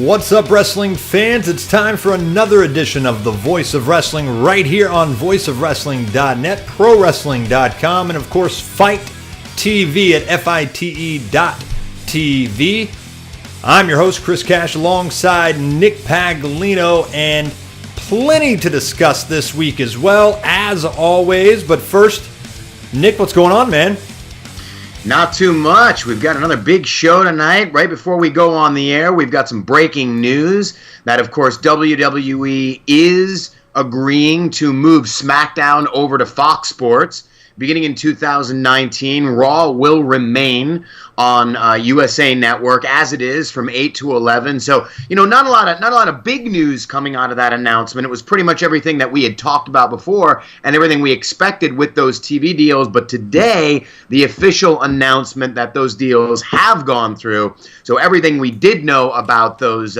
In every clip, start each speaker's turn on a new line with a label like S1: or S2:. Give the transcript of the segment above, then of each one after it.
S1: What's up, wrestling fans? It's time for another edition of The Voice of Wrestling right here on voiceofwrestling.net, prowrestling.com, and of course, Fight TV at FITE.tv. I'm your host, Chris Cash, alongside Nick Paglino, and plenty to discuss this week as well, as always. But first, Nick, what's going on, man?
S2: Not too much. We've got another big show tonight. Right before we go on the air, we've got some breaking news that, of course, WWE is agreeing to move SmackDown over to Fox Sports. Beginning in 2019, Raw will remain on USA Network as it is from 8 to 11. So, not a lot of big news coming out of that announcement. It was pretty much everything that we had talked about before and everything we expected with those TV deals. But today, the official announcement that those deals have gone through. So everything we did know about those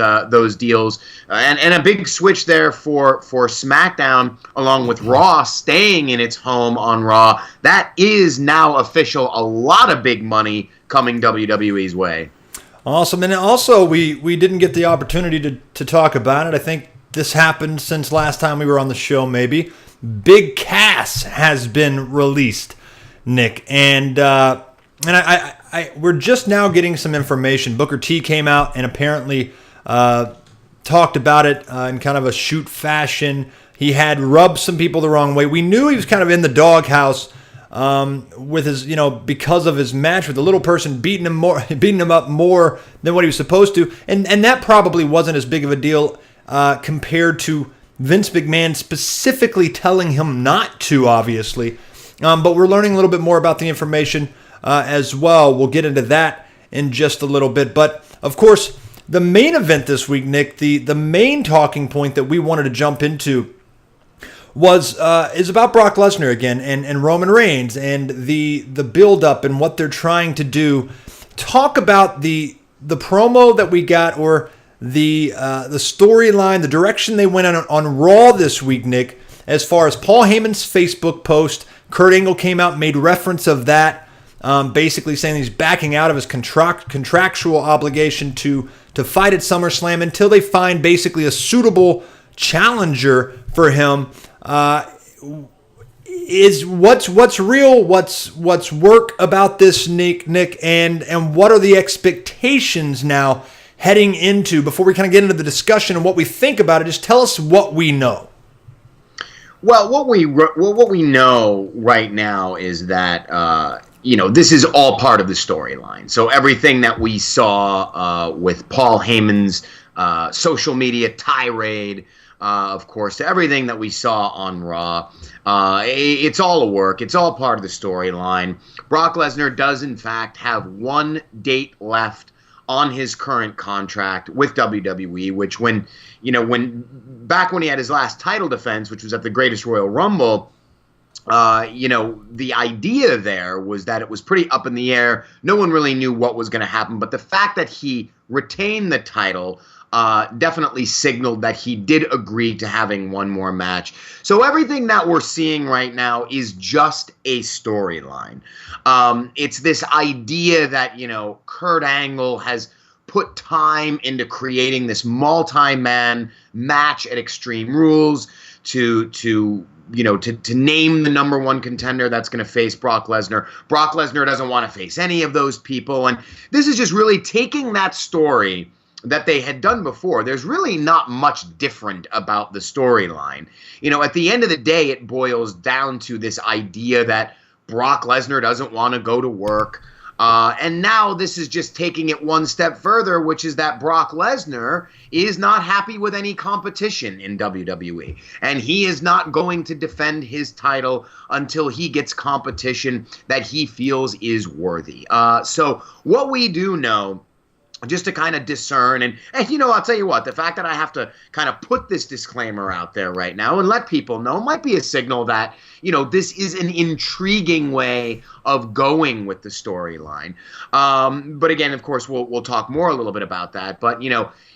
S2: deals and a big switch there for SmackDown, along with Raw staying in its home on Raw. That is now official. A lot of big money coming WWE's way.
S1: Awesome. And also, we didn't get the opportunity to talk about it. I think this happened since last time we were on the show, maybe. Big Cass has been released, Nick. And we're just now getting some information. Booker T came out and apparently talked about it in kind of a shoot fashion. He had rubbed some people the wrong way. We knew he was kind of in the doghouse with his, because of his match with the little person beating him up more than what he was supposed to, and that probably wasn't as big of a deal compared to Vince McMahon specifically telling him not to, obviously. But we're learning a little bit more about the information as well. We'll get into that in just a little bit. But of course, the main event this week, Nick, the main talking point that we wanted to jump into is about Brock Lesnar again and Roman Reigns and the build-up and what they're trying to do. Talk about the promo that we got, or the storyline, the direction they went on Raw this week, Nick, as far as Paul Heyman's Facebook post. Kurt Angle came out and made reference of that, basically saying he's backing out of his contractual obligation to fight at SummerSlam until they find basically a suitable challenger for him. Is what's real, what's work about this, Nick, and what are the expectations now heading into, before we kind of get into the discussion and what we think about it? Just tell us what we know.
S2: Well, what we know right now is that this is all part of the storyline. So everything that we saw with Paul Heyman's social media tirade, of course, to everything that we saw on Raw, it's all a work. It's all part of the storyline. Brock Lesnar does, in fact, have one date left on his current contract with WWE, which back when he had his last title defense, which was at the Greatest Royal Rumble, the idea there was that it was pretty up in the air. No one really knew what was going to happen, but the fact that he retained the title definitely signaled that he did agree to having one more match. So everything that we're seeing right now is just a storyline. It's this idea that, Kurt Angle has put time into creating this multi-man match at Extreme Rules to name the number one contender that's going to face Brock Lesnar. Brock Lesnar doesn't want to face any of those people. And this is just really taking that story that they had done before. There's really not much different about the storyline. At the end of the day, it boils down to this idea that Brock Lesnar doesn't want to go to work. And now this is just taking it one step further, which is that Brock Lesnar is not happy with any competition in WWE. And he is not going to defend his title until he gets competition that he feels is worthy. So what we do know, just to kind of discern, and I'll tell you what, the fact that I have to kind of put this disclaimer out there right now and let people know might be a signal that, this is an intriguing way of going with the storyline. But again, of course, we'll talk more a little bit about that. But,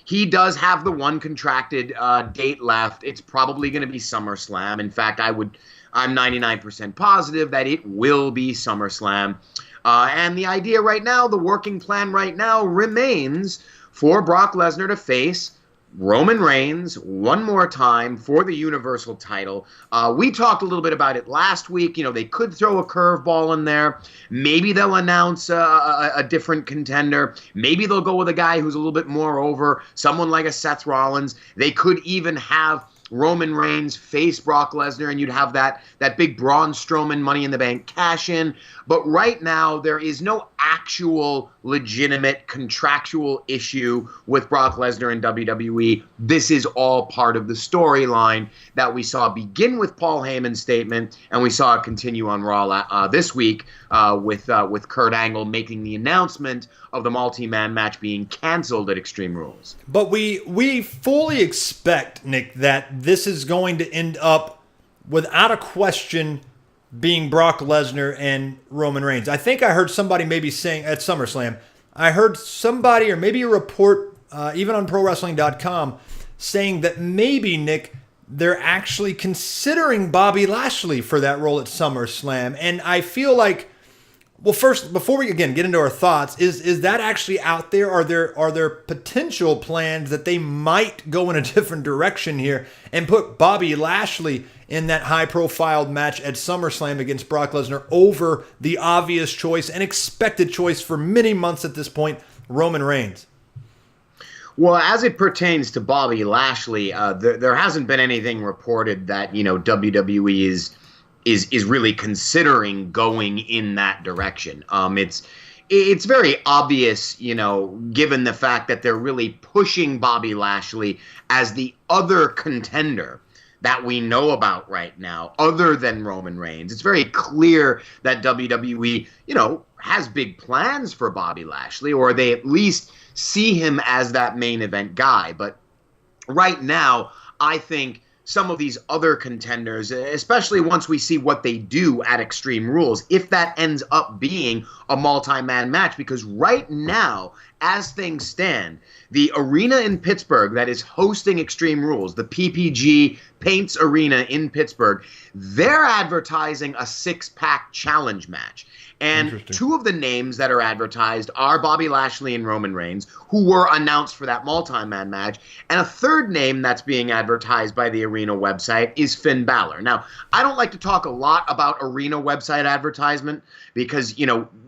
S2: he does have the one contracted date left. It's probably going to be SummerSlam. In fact, I'm 99% positive that it will be SummerSlam. And the idea right now, the working plan right now remains for Brock Lesnar to face Roman Reigns one more time for the Universal title. We talked a little bit about it last week. They could throw a curveball in there. Maybe they'll announce a different contender. Maybe they'll go with a guy who's a little bit more over, someone like a Seth Rollins. They could even have Roman Reigns face Brock Lesnar, and you'd have that big Braun Strowman Money in the Bank cash in. But right now, there is no actual legitimate contractual issue with Brock Lesnar and WWE. This is all part of the storyline that we saw begin with Paul Heyman's statement, and we saw it continue on Raw this week with Kurt Angle making the announcement of the multi-man match being canceled at Extreme Rules.
S1: But we fully expect, Nick, that this is going to end up, without a question, being Brock Lesnar and Roman Reigns. I think I heard somebody maybe saying at SummerSlam, I heard somebody or maybe a report, even on ProWrestling.com, saying that maybe, Nick, they're actually considering Bobby Lashley for that role at SummerSlam. And I feel like, well, first, before we again get into our thoughts, is that actually out there? Are there potential plans that they might go in a different direction here and put Bobby Lashley in that high-profile match at SummerSlam against Brock Lesnar over the obvious choice and expected choice for many months at this point, Roman Reigns?
S2: Well, as it pertains to Bobby Lashley, there hasn't been anything reported that WWE is really considering going in that direction. It's very obvious, given the fact that they're really pushing Bobby Lashley as the other contender that we know about right now, other than Roman Reigns. It's very clear that WWE, has big plans for Bobby Lashley, or they at least see him as that main event guy. But right now, I think some of these other contenders, especially once we see what they do at Extreme Rules, if that ends up being a multi-man match, because right now, as things stand, the arena in Pittsburgh that is hosting Extreme Rules, the PPG Paints Arena in Pittsburgh, they're advertising a six-pack challenge match. And two of the names that are advertised are Bobby Lashley and Roman Reigns, who were announced for that multi-man match. And a third name that's being advertised by the Arena website is Finn Balor. Now, I don't like to talk a lot about Arena website advertisement because,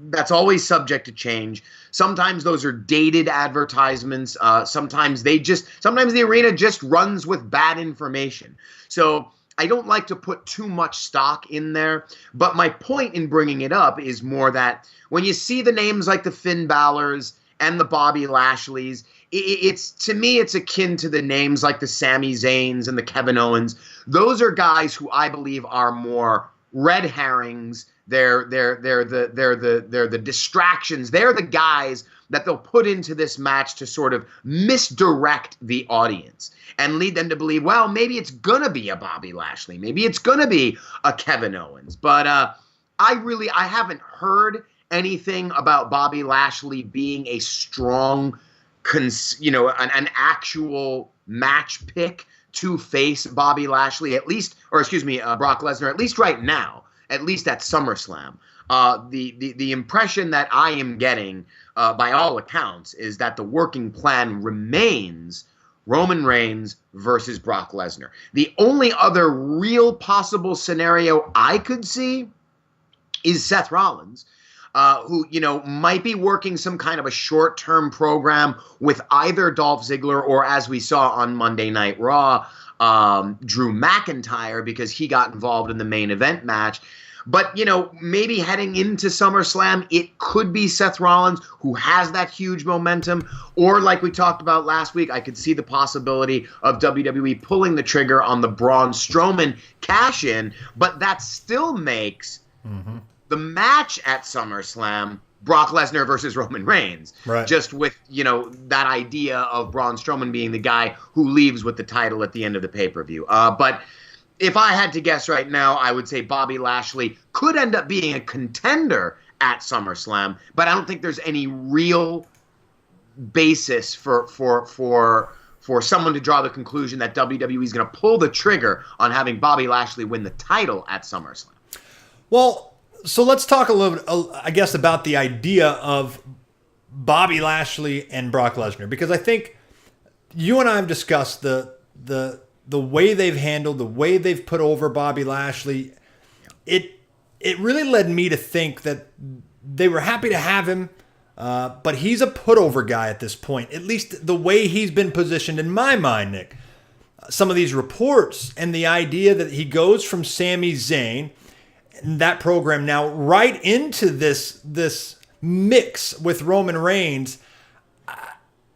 S2: that's always subject to change. Sometimes those are dated advertisements. Sometimes the Arena just runs with bad information. So I don't like to put too much stock in there, but my point in bringing it up is more that when you see the names like the Finn Balors and the Bobby Lashleys, to me it's akin to the names like the Sami Zayns and the Kevin Owens. Those are guys who I believe are more red herrings. They're the distractions. They're the guys that they'll put into this match to sort of misdirect the audience and lead them to believe, well, maybe it's going to be a Bobby Lashley. Maybe it's going to be a Kevin Owens. But I haven't heard anything about Bobby Lashley being a strong, an actual match pick to face Bobby Lashley, Brock Lesnar, at least right now, at least at SummerSlam. The impression that I am getting, by all accounts, is that the working plan remains Roman Reigns versus Brock Lesnar. The only other real possible scenario I could see is Seth Rollins, who, might be working some kind of a short-term program with either Dolph Ziggler or, as we saw on Monday Night Raw, Drew McIntyre, because he got involved in the main event match. But, maybe heading into SummerSlam, it could be Seth Rollins, who has that huge momentum. Or, like we talked about last week, I could see the possibility of WWE pulling the trigger on the Braun Strowman cash-in. But that still makes the match at SummerSlam Brock Lesnar versus Roman Reigns.
S1: Right.
S2: Just with, that idea of Braun Strowman being the guy who leaves with the title at the end of the pay-per-view. But if I had to guess right now, I would say Bobby Lashley could end up being a contender at SummerSlam, but I don't think there's any real basis for someone to draw the conclusion that WWE is going to pull the trigger on having Bobby Lashley win the title at SummerSlam.
S1: Well, so let's talk a little bit, I guess, about the idea of Bobby Lashley and Brock Lesnar, because I think you and I have discussed the way they've handled, the way they've put over Bobby Lashley. It really led me to think that they were happy to have him, but he's a put-over guy at this point, at least the way he's been positioned in my mind, Nick. Some of these reports and the idea that he goes from Sami Zayn, that program now, right into this mix with Roman Reigns.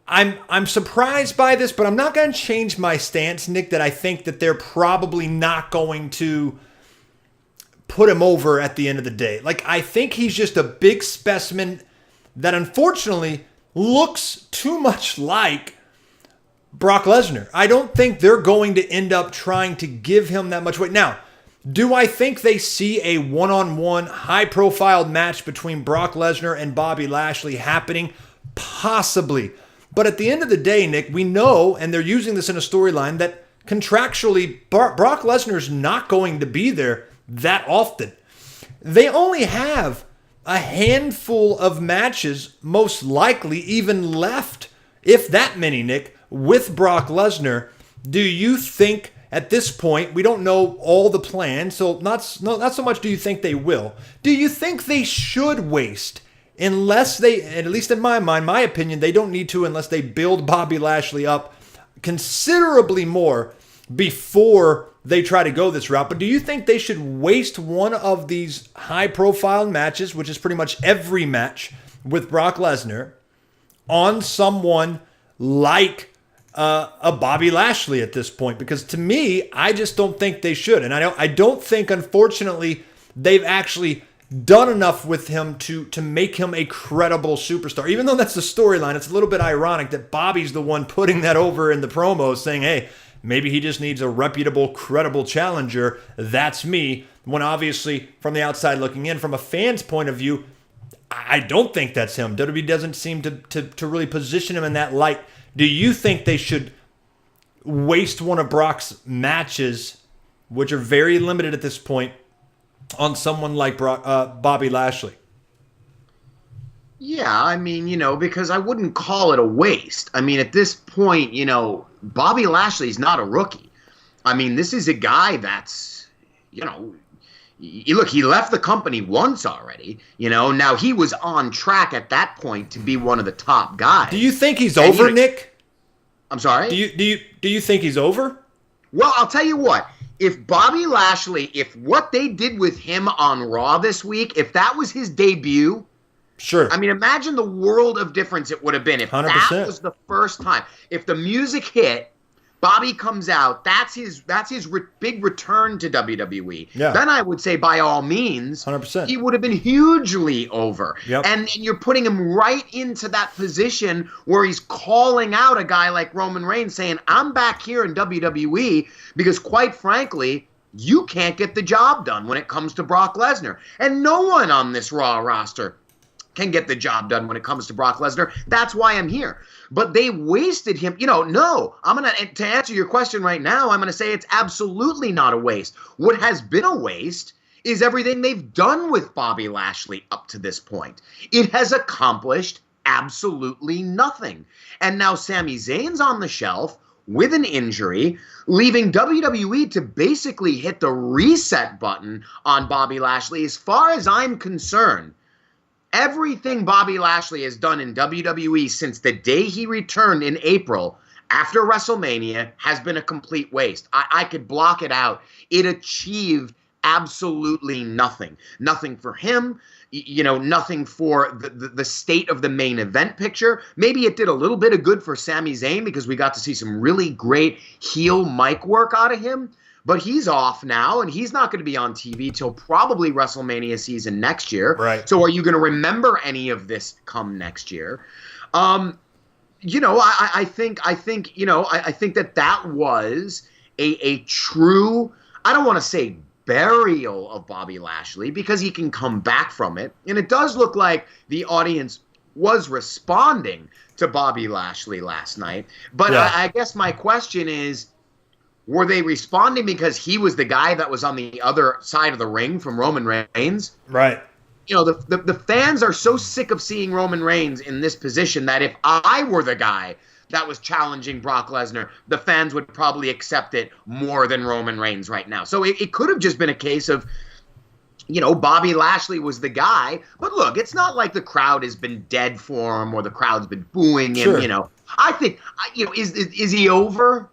S1: I'm surprised by this, but I'm not going to change my stance, Nick, that I think that they're probably not going to put him over at the end of the day. Like, I think he's just a big specimen that unfortunately looks too much like Brock Lesnar. I don't think they're going to end up trying to give him that much weight. Now, do I think they see a one-on-one, high-profile match between Brock Lesnar and Bobby Lashley happening? Possibly. But at the end of the day, Nick, we know, and they're using this in a storyline, that contractually, Brock Lesnar's not going to be there that often. They only have a handful of matches, most likely even left, if that many, Nick, with Brock Lesnar. Do you think at this point, we don't know all the plans, so not so much do you think they will. Do you think they should waste, unless they, at least in my mind, my opinion, they don't need to unless they build Bobby Lashley up considerably more before they try to go this route. But do you think they should waste one of these high-profile matches, which is pretty much every match with Brock Lesnar, on someone like a Bobby Lashley at this point? Because to me, I just don't think they should. And I don't think, unfortunately, they've actually done enough with him to make him a credible superstar. Even though that's the storyline, it's a little bit ironic that Bobby's the one putting that over in the promo, saying, hey, maybe he just needs a reputable, credible challenger. That's me. When obviously, from the outside looking in, from a fan's point of view, I don't think that's him. WWE doesn't seem to really position him in that light. Do you think they should waste one of Brock's matches, which are very limited at this point, on someone like Bobby Lashley?
S2: Yeah, I mean, because I wouldn't call it a waste. I mean, at this point, Bobby Lashley's not a rookie. I mean, this is a guy that's, look, he left the company once already. Now he was on track at that point to be one of the top guys.
S1: Do you think he's over, Nick?
S2: I'm sorry?
S1: Do you think he's over?
S2: Well, I'll tell you what. If Bobby Lashley, if what they did with him on Raw this week, if that was his debut,
S1: sure.
S2: I mean, imagine the world of difference it would have been if
S1: 100%.
S2: That was the first time. If the music hit, Bobby comes out, that's his big return to WWE.
S1: Yeah.
S2: Then I would say, by all means,
S1: 100%.
S2: He would have been hugely over.
S1: Yep.
S2: And you're putting him right into that position where he's calling out a guy like Roman Reigns, saying, I'm back here in WWE because, quite frankly, you can't get the job done when it comes to Brock Lesnar. And no one on this Raw roster can get the job done when it comes to Brock Lesnar. That's why I'm here. But they wasted him. No, to answer your question right now, I'm going to say it's absolutely not a waste. What has been a waste is everything they've done with Bobby Lashley up to this point. It has accomplished absolutely nothing. And now Sami Zayn's on the shelf with an injury, leaving WWE to basically hit the reset button on Bobby Lashley. As far as I'm concerned, everything Bobby Lashley has done in WWE since the day he returned in April after WrestleMania has been a complete waste. I could block it out. It achieved absolutely nothing. Nothing for him, nothing for the state of the main event picture. Maybe it did a little bit of good for Sami Zayn because we got to see some really great heel mic work out of him. But he's off now, and he's not going to be on TV till probably WrestleMania season next year.
S1: Right.
S2: So are you going to remember any of this come next year? I think that was a true, I don't want to say burial of Bobby Lashley because he can come back from it. And it does look like the audience was responding to Bobby Lashley last night. But yeah. I guess my question is, were they responding because he was the guy that was on the other side of the ring from Roman Reigns?
S1: Right.
S2: the fans are so sick of seeing Roman Reigns in this position that if I were the guy that was challenging Brock Lesnar, the fans would probably accept it more than Roman Reigns right now. So it could have just been a case of, Bobby Lashley was the guy. But look, it's not like the crowd has been dead for him or the crowd's been booing him.
S1: Sure.
S2: I think, is he over?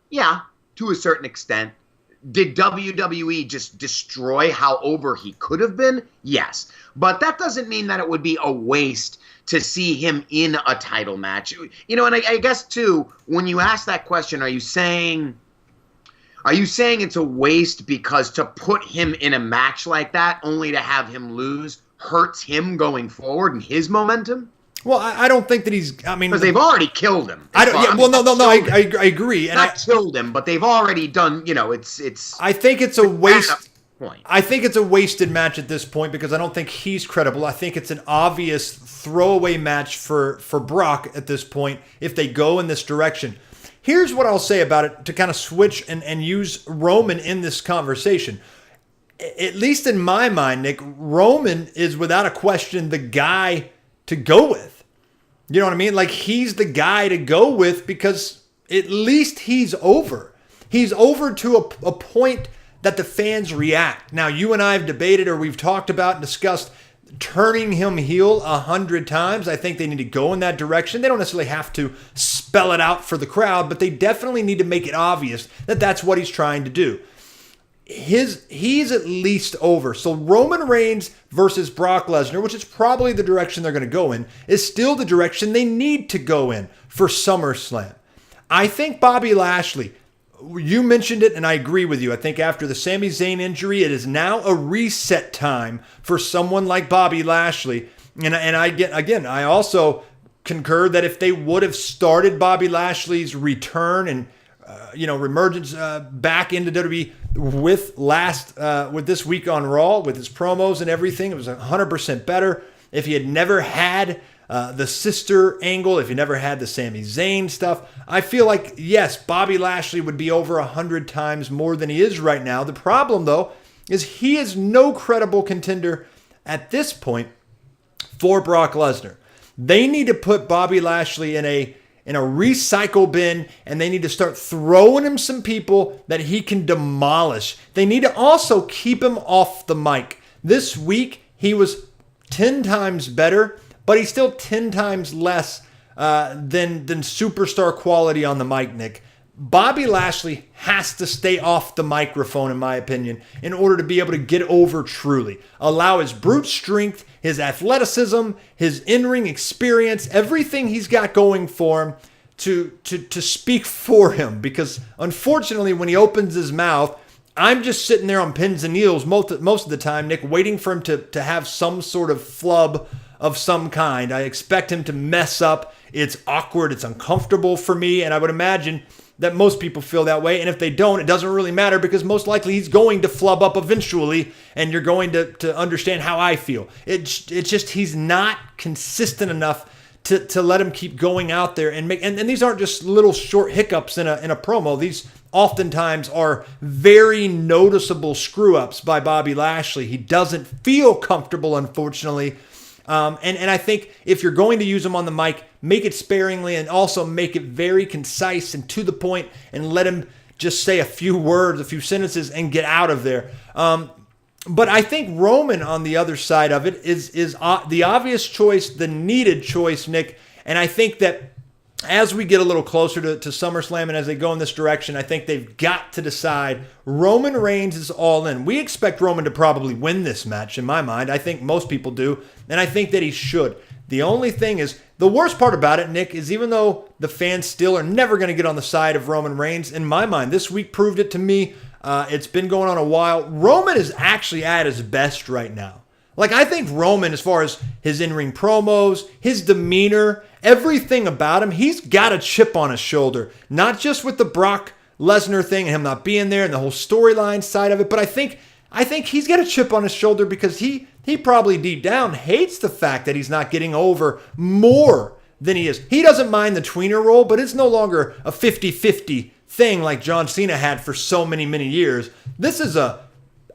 S2: Yeah, to a certain extent. Did WWE just destroy how over he could have been? Yes. But that doesn't mean that it would be a waste to see him in a title match. And I guess, too, when you ask that question, are you saying it's a waste because to put him in a match like that only to have him lose hurts him going forward and his momentum?
S1: Well, I don't think that
S2: because they've already killed him.
S1: I agree. And
S2: not killed him, but they've already done. It's.
S1: I think it's a waste. I think it's a wasted match at this point because I don't think he's credible. I think it's an obvious throwaway match for Brock at this point if they go in this direction. Here's what I'll say about it to kind of switch and use Roman in this conversation. At least in my mind, Nick, Roman is without a question the guy to go with. You know what I mean? Like, he's the guy to go with because at least he's over. He's over to a point that the fans react. Now, you and I have debated or we've talked about and discussed turning him heel 100 times. I think they need to go in that direction. They don't necessarily have to spell it out for the crowd, but they definitely need to make it obvious that that's what he's trying to do. He's at least over. So Roman Reigns versus Brock Lesnar, which is probably the direction they're going to go in, is still the direction they need to go in for SummerSlam. I think Bobby Lashley, you mentioned it and I agree with you. I think after the Sami Zayn injury, it is now a reset time for someone like Bobby Lashley. And I also concur that if they would have started Bobby Lashley's return and reemergence back into WWE with this week on Raw, with his promos and everything, it was 100% better. If he had never had the sister angle, if he never had the Sami Zayn stuff, I feel like, yes, Bobby Lashley would be over 100 times more than he is right now. The problem, though, is he is no credible contender at this point for Brock Lesnar. They need to put Bobby Lashley in a recycle bin, and they need to start throwing him some people that he can demolish. They need to also keep him off the mic. This week, he was 10 times better, but he's still 10 times less than superstar quality on the mic, Nick. Bobby Lashley has to stay off the microphone, in my opinion, in order to be able to get over truly. Allow his brute strength, his athleticism, his in-ring experience, everything he's got going for him to speak for him. Because unfortunately, when he opens his mouth, I'm just sitting there on pins and needles most of the time, Nick, waiting for him to have some sort of flub of some kind. I expect him to mess up. It's awkward. It's uncomfortable for me. And I would imagine that most people feel that way. And if they don't, it doesn't really matter because most likely he's going to flub up eventually and you're going to understand how I feel. It's just he's not consistent enough to let him keep going out there and make. And these aren't just little short hiccups in a promo. These oftentimes are very noticeable screw-ups by Bobby Lashley. He doesn't feel comfortable, unfortunately. And I think if you're going to use him on the mic, make it sparingly and also make it very concise and to the point and let him just say a few words, a few sentences and get out of there. But I think Roman on the other side of it is the obvious choice, the needed choice, Nick. And I think that as we get a little closer to SummerSlam and as they go in this direction, I think they've got to decide Roman Reigns is all in. We expect Roman to probably win this match, in my mind. I think most people do, and I think that he should. The only thing is, the worst part about it, Nick, is even though the fans still are never going to get on the side of Roman Reigns, in my mind, this week proved it to me. It's been going on a while. Roman is actually at his best right now. Like, I think Roman, as far as his in-ring promos, his demeanor, everything about him, he's got a chip on his shoulder. Not just with the Brock Lesnar thing and him not being there and the whole storyline side of it, but I think he's got a chip on his shoulder because he probably deep down hates the fact that he's not getting over more than he is. He doesn't mind the tweener role, but it's no longer a 50-50 thing like John Cena had for so many, many years. This is a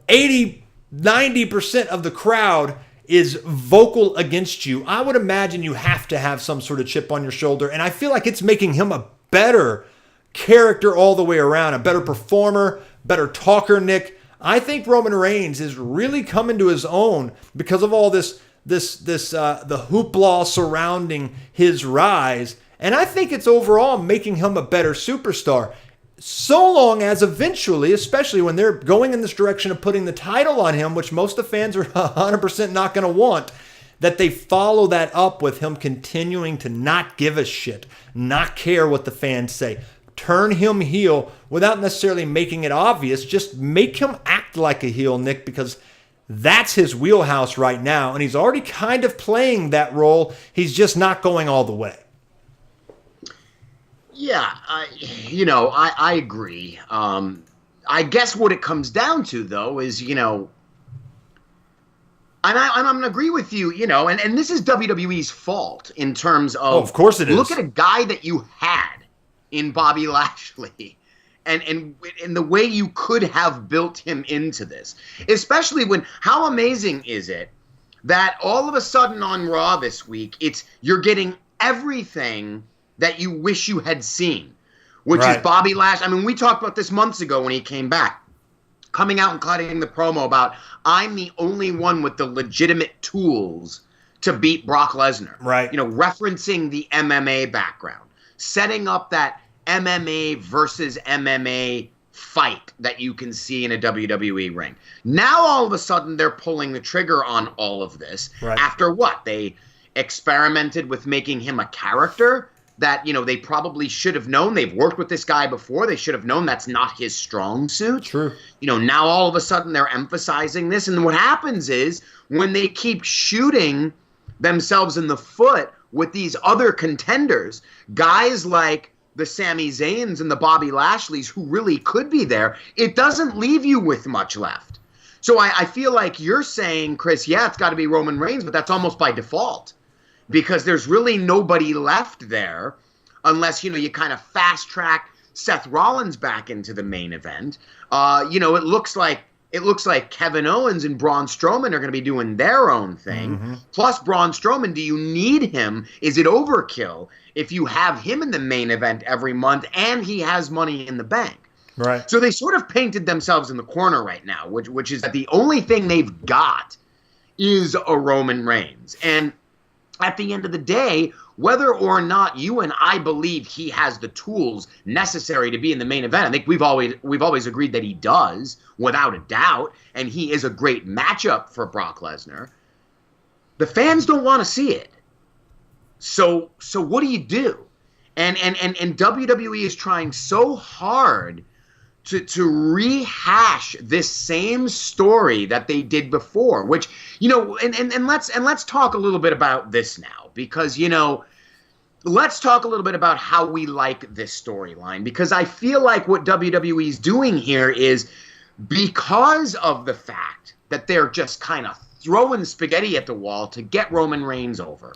S1: 80-90% of the crowd is vocal against you, I would imagine you have to have some sort of chip on your shoulder. And I feel like it's making him a better character all the way around, a better performer, better talker, Nick. I think Roman Reigns is really coming to his own because of all the hoopla surrounding his rise. And I think it's overall making him a better superstar. So long as eventually, especially when they're going in this direction of putting the title on him, which most of the fans are 100% not going to want, that they follow that up with him continuing to not give a shit, not care what the fans say. Turn him heel without necessarily making it obvious. Just make him act like a heel, Nick, because that's his wheelhouse right now. And he's already kind of playing that role. He's just not going all the way.
S2: Yeah, I agree. I guess what it comes down to, though, is, and I'm going to agree with you, and this is WWE's fault in terms of
S1: course it is.
S2: Look at a guy that you had in Bobby Lashley and the way you could have built him into this, especially when, how amazing is it that all of a sudden on Raw this week, you're getting everything that you wish you had seen, which is Bobby Lashley. I mean, we talked about this months ago when he came back, coming out and cutting the promo about, I'm the only one with the legitimate tools to beat Brock Lesnar.
S1: Right.
S2: Referencing the MMA background, setting up that MMA versus MMA fight that you can see in a WWE ring. Now, all of a sudden, they're pulling the trigger on all of this.
S1: Right.
S2: After what? They experimented with making him a character that, they probably should have known. They've worked with this guy before. They should have known that's not his strong suit.
S1: True.
S2: Now all of a sudden they're emphasizing this. And what happens is when they keep shooting themselves in the foot with these other contenders, guys like the Sami Zayns and the Bobby Lashleys who really could be there, it doesn't leave you with much left. So I feel like you're saying, Chris, yeah, it's got to be Roman Reigns, but that's almost by default. Because there's really nobody left there unless, you kind of fast-track Seth Rollins back into the main event. It looks like Kevin Owens and Braun Strowman are going to be doing their own thing. Mm-hmm. Plus, Braun Strowman, do you need him? Is it overkill if you have him in the main event every month and he has money in the bank?
S1: Right.
S2: So they sort of painted themselves in the corner right now, which is that the only thing they've got is a Roman Reigns. And at the end of the day, whether or not you and I believe he has the tools necessary to be in the main event, I think we've always agreed that he does, without a doubt, and he is a great matchup for Brock Lesnar. The fans don't want to see it. So what do you do? And WWE is trying so hard to rehash this same story that they did before, which, and let's talk a little bit about this now, because, let's talk a little bit about how we like this storyline, because I feel like what WWE is doing here is, because of the fact that they're just kind of throwing spaghetti at the wall to get Roman Reigns over.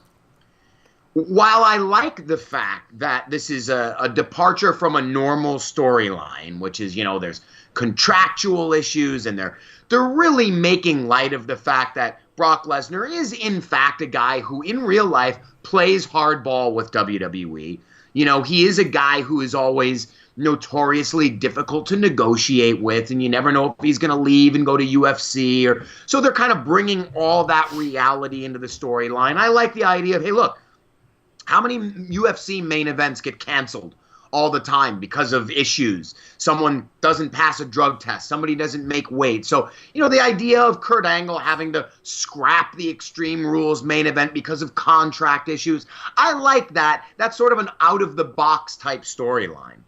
S2: While I like the fact that this is a departure from a normal storyline, which is, there's contractual issues and they're really making light of the fact that Brock Lesnar is, in fact, a guy who in real life plays hardball with WWE. He is a guy who is always notoriously difficult to negotiate with, and you never know if he's going to leave and go to UFC. So they're kind of bringing all that reality into the storyline. I like the idea of, hey, look, how many UFC main events get canceled all the time because of issues? Someone doesn't pass a drug test. Somebody doesn't make weight. So, the idea of Kurt Angle having to scrap the Extreme Rules main event because of contract issues, I like that. That's sort of an out-of-the-box type storyline.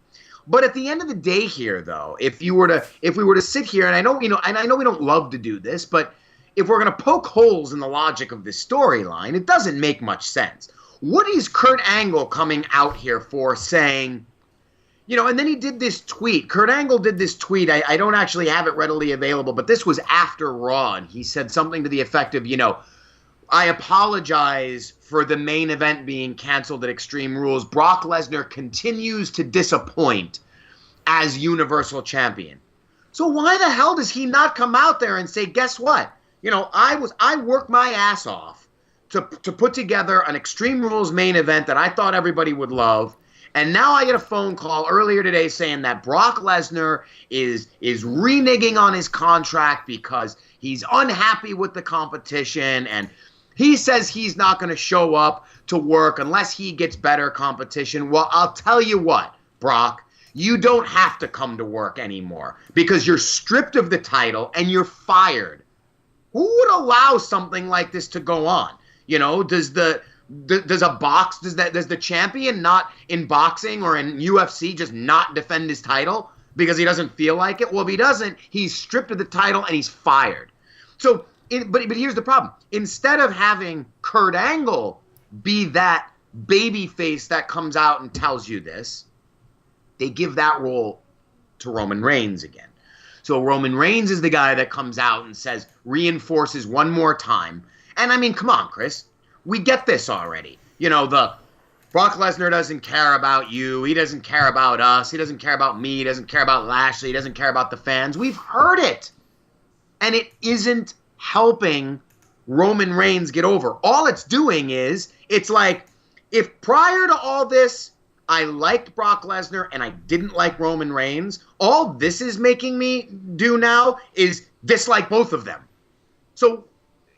S2: But at the end of the day here, though, if we were to sit here, and I know we don't love to do this, but if we're going to poke holes in the logic of this storyline, it doesn't make much sense. What is Kurt Angle coming out here for, saying, and then he did this tweet. Kurt Angle did this tweet. I don't actually have it readily available, but this was after Raw, and he said something to the effect of, I apologize for the main event being canceled at Extreme Rules. Brock Lesnar continues to disappoint as Universal Champion. So why the hell does he not come out there and say, guess what? I worked my ass off to put together an Extreme Rules main event that I thought everybody would love. And now I get a phone call earlier today saying that Brock Lesnar is reneging on his contract because he's unhappy with the competition, and he says he's not going to show up to work unless he gets better competition. Well, I'll tell you what, Brock, you don't have to come to work anymore because you're stripped of the title and you're fired. Who would allow something like this to go on? Does the champion not in boxing or in UFC just not defend his title because he doesn't feel like it? Well, if he doesn't, he's stripped of the title and he's fired. So, but here's the problem. Instead of having Kurt Angle be that baby face that comes out and tells you this, they give that role to Roman Reigns again. So Roman Reigns is the guy that comes out and reinforces one more time. And I mean, come on, Chris. We get this already. The Brock Lesnar doesn't care about you. He doesn't care about us. He doesn't care about me. He doesn't care about Lashley. He doesn't care about the fans. We've heard it. And it isn't helping Roman Reigns get over. All it's doing is, it's like, if prior to all this, I liked Brock Lesnar and I didn't like Roman Reigns, all this is making me do now is dislike both of them. So,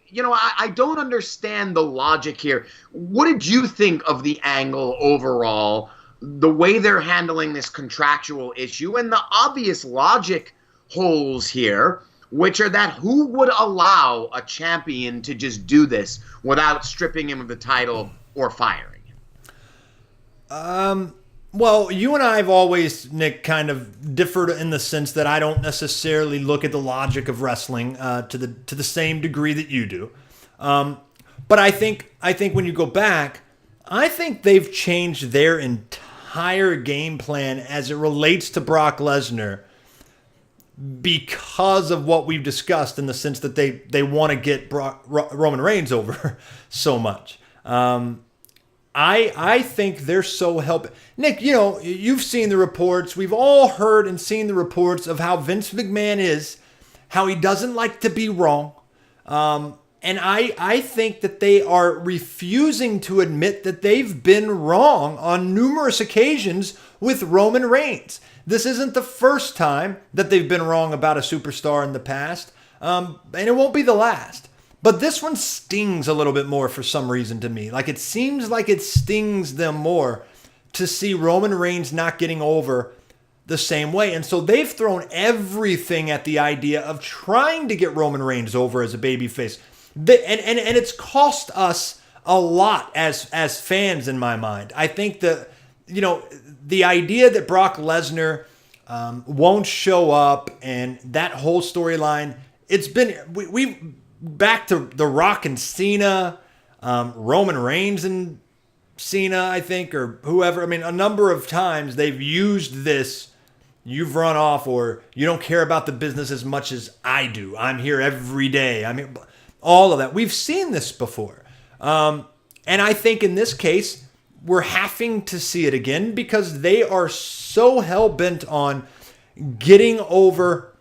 S2: I don't understand the logic here. What did you think of the angle overall, the way they're handling this contractual issue, and the obvious logic holes here, which are that who would allow a champion to just do this without stripping him of the title or firing him?
S1: Well, you and I have always, Nick, kind of differed in the sense that I don't necessarily look at the logic of wrestling to the same degree that you do. But I think when you go back, I think they've changed their entire game plan as it relates to Brock Lesnar because of what we've discussed, in the sense that they want to get Roman Reigns over so much. I think they're so helping. Nick, you've seen the reports. We've all heard and seen the reports of how Vince McMahon is, how he doesn't like to be wrong. And I think that they are refusing to admit that they've been wrong on numerous occasions with Roman Reigns. This isn't the first time that they've been wrong about a superstar in the past, and it won't be the last. But this one stings a little bit more for some reason to me. Like, it seems like it stings them more to see Roman Reigns not getting over the same way. And so they've thrown everything at the idea of trying to get Roman Reigns over as a babyface. And it's cost us a lot as fans, in my mind. I think the idea that Brock Lesnar won't show up, and that whole storyline, it's been, we back to The Rock and Cena, Roman Reigns and Cena, I think, or whoever. I mean, a number of times they've used this, you've run off, or you don't care about the business as much as I do. I'm here every day. I mean, all of that. We've seen this before. And I think in this case, we're having to see it again because they are so hell-bent on getting over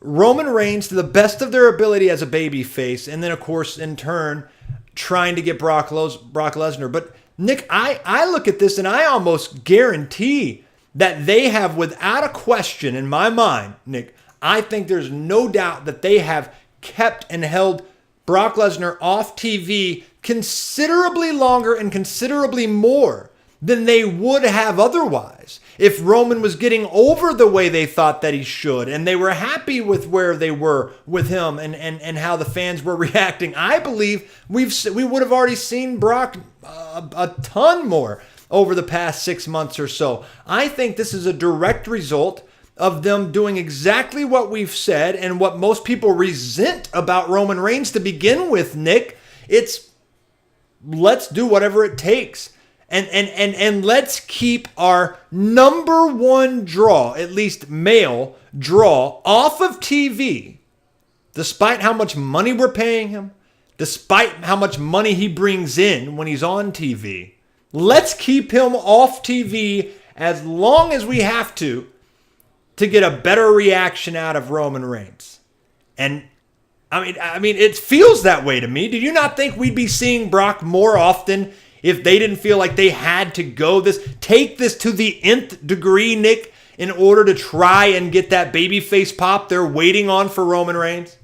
S1: Roman Reigns to the best of their ability as a babyface, and then, of course, in turn, trying to get Brock Lesnar. But, Nick, I look at this and I almost guarantee that they have, without a question in my mind, Nick, I think there's no doubt that they have kept and held Brock Lesnar off TV considerably longer and considerably more than they would have otherwise if Roman was getting over the way they thought that he should, and they were happy with where they were with him and how the fans were reacting. I believe we would have already seen Brock a ton more over the past 6 months or so. I think this is a direct result of them doing exactly what we've said and what most people resent about Roman Reigns to begin with, Nick. It's let's do whatever it takes. And let's keep our number one draw, at least male draw, off of TV, despite how much money we're paying him, despite how much money he brings in when he's on TV. Let's keep him off TV as long as we have to get a better reaction out of Roman Reigns. And I mean, it feels that way to me. Do you not think we'd be seeing Brock more often if they didn't feel like they had to take this to the nth degree, Nick, in order to try and get that babyface pop they're waiting on for Roman Reigns?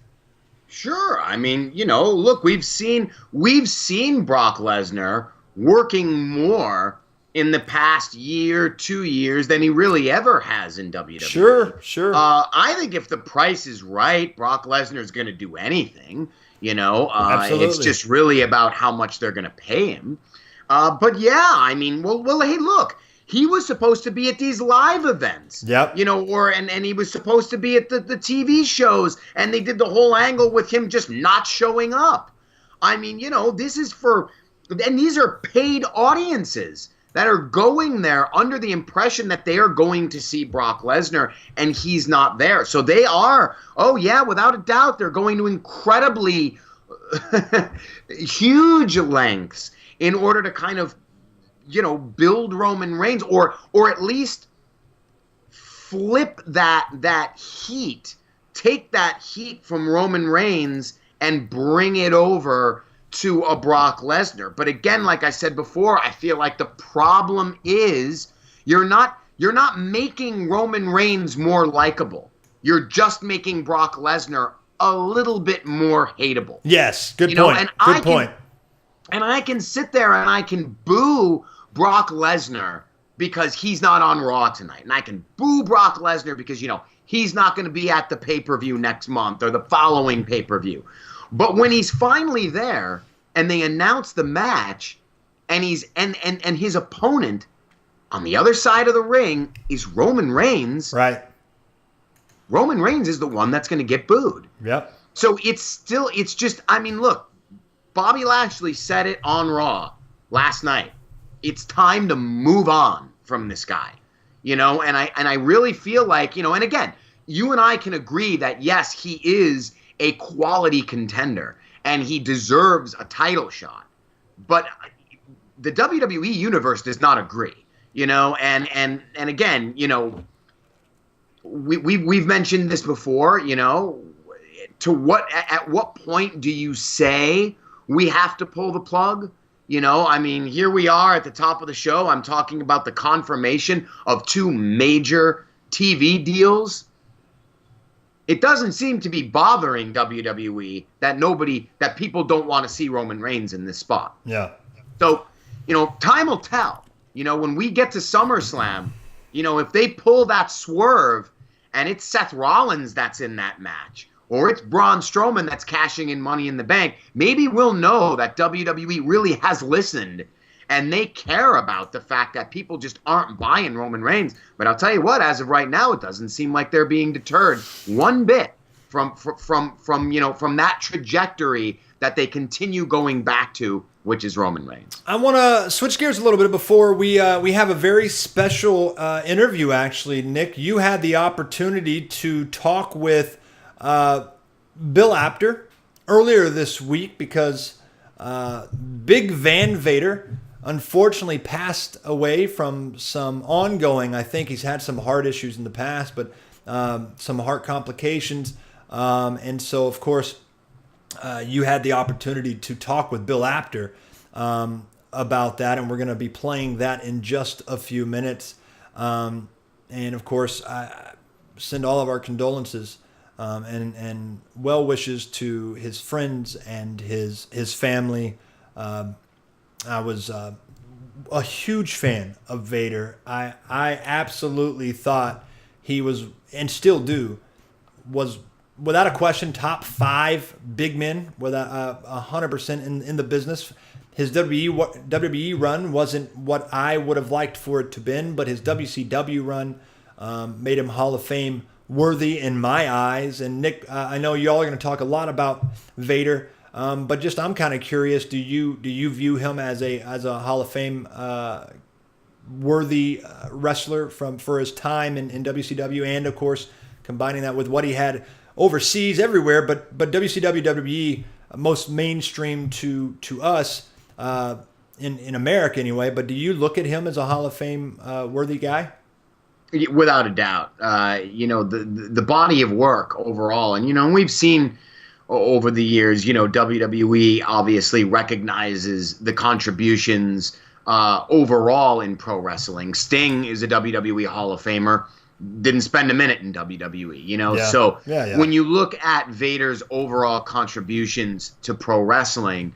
S2: Sure. I mean, look, we've seen Brock Lesnar working more in the past year, 2 years than he really ever has in WWE.
S1: Sure.
S2: I think if the price is right, Brock Lesnar is going to do anything.
S1: Absolutely.
S2: It's just really about how much they're going to pay him. But yeah, I mean, well, hey, look, he was supposed to be at these live events.
S1: Yep.
S2: And he was supposed to be at the TV shows, and they did the whole angle with him just not showing up. I mean, this is and these are paid audiences that are going there under the impression that they are going to see Brock Lesnar, and he's not there. So they are, without a doubt, they're going to incredibly huge lengths in order to kind of, build Roman Reigns, or at least flip that heat, take that heat from Roman Reigns and bring it over to a Brock Lesnar. But again, like I said before, I feel like the problem is you're not making Roman Reigns more likable. You're just making Brock Lesnar a little bit more hateable.
S1: Yes, good point. Good point.
S2: And I can sit there and I can boo Brock Lesnar because he's not on Raw tonight. And I can boo Brock Lesnar because, he's not going to be at the pay-per-view next month or the following pay-per-view. But when he's finally there and they announce the match and he's and his opponent on the other side of the ring is Roman Reigns.
S1: Right.
S2: Roman Reigns is the one that's going to get booed.
S1: Yep.
S2: So it's just, I mean, look, Bobby Lashley said it on Raw last night. It's time to move on from this guy, and I really feel like, and again, you and I can agree that yes, he is a quality contender and he deserves a title shot, but the WWE universe does not agree, and again, we've mentioned this before, at what point do you say we have to pull the plug? I mean, here we are at the top of the show. I'm talking about the confirmation of 2 major TV deals. It doesn't seem to be bothering WWE that people don't want to see Roman Reigns in this spot.
S1: Yeah.
S2: So, time will tell. When we get to SummerSlam, if they pull that swerve and it's Seth Rollins that's in that match, or it's Braun Strowman that's cashing in Money in the Bank, maybe we'll know that WWE really has listened and they care about the fact that people just aren't buying Roman Reigns. But I'll tell you what, as of right now, it doesn't seem like they're being deterred one bit from that trajectory that they continue going back to, which is Roman Reigns.
S1: I want to switch gears a little bit before we have a very special interview, actually. Nick, you had the opportunity to talk with Bill Apter earlier this week because Big Van Vader unfortunately passed away from some ongoing, I think he's had some heart issues in the past, but some heart complications. And so, of course, you had the opportunity to talk with Bill Apter about that, and we're going to be playing that in just a few minutes. And, of course, I send all of our condolences and well wishes to his friends and his family. I was a huge fan of Vader. I absolutely thought he was, and still do, was without a question top 5 big men, without 100% in the business. His WWE run wasn't what I would have liked for it to been, but his WCW run made him Hall of Fame worthy in my eyes. And Nick, I know y'all are going to talk a lot about Vader, but just I'm kind of curious. Do you view him as a Hall of Fame worthy wrestler for his time in WCW, and of course combining that with what he had overseas everywhere, but WCW WWE most mainstream to us in America anyway. But do you look at him as a Hall of Fame worthy guy?
S2: Without a doubt, the body of work overall, and we've seen over the years. WWE obviously recognizes the contributions overall in pro wrestling. Sting is a WWE Hall of Famer. Didn't spend a minute in WWE,
S1: Yeah.
S2: So
S1: Yeah.
S2: when you look at Vader's overall contributions to pro wrestling,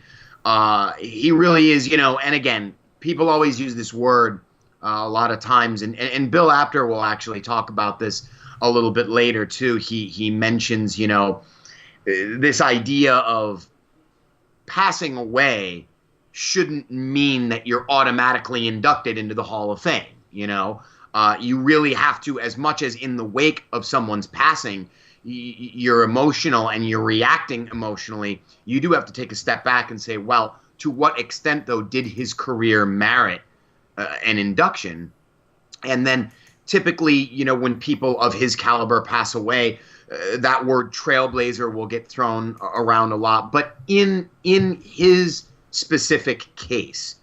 S2: he really is, and again, people always use this word a lot of times, and Bill Apter will actually talk about this a little bit later too. He mentions, this idea of passing away shouldn't mean that you're automatically inducted into the Hall of Fame, You really have to, as much as in the wake of someone's passing, you're emotional and you're reacting emotionally, you do have to take a step back and say, well, to what extent, though, did his career merit an induction? And then typically, when people of his caliber pass away, that word trailblazer will get thrown around a lot. But in his specific case,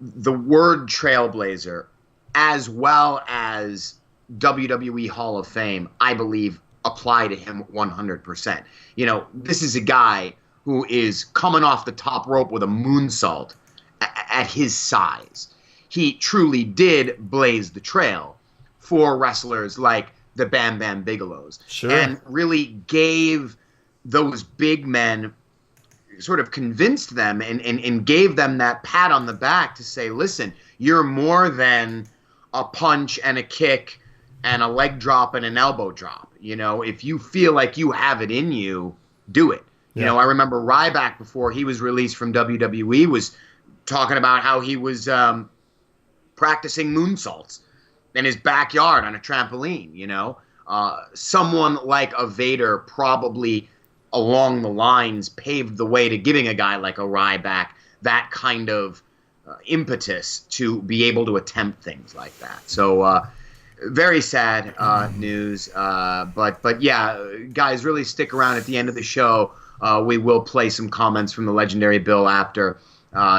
S2: the word trailblazer, as well as WWE Hall of Fame, I believe apply to him 100%. This is a guy who is coming off the top rope with a moonsault at his size. He truly did blaze the trail for wrestlers like the Bam Bam Bigelows.
S1: Sure.
S2: And really gave those big men, sort of convinced them and gave them that pat on the back to say, listen, you're more than a punch and a kick and a leg drop and an elbow drop. If you feel like you have it in you, do it.
S1: Yeah.
S2: I remember Ryback, before he was released from WWE, was talking about how he was practicing moonsaults in his backyard on a trampoline. Someone like a Vader probably along the lines paved the way to giving a guy like a Ryback that kind of impetus to be able to attempt things like that. So very sad news. But yeah, guys, really stick around at the end of the show. We will play some comments from the legendary Bill Apter.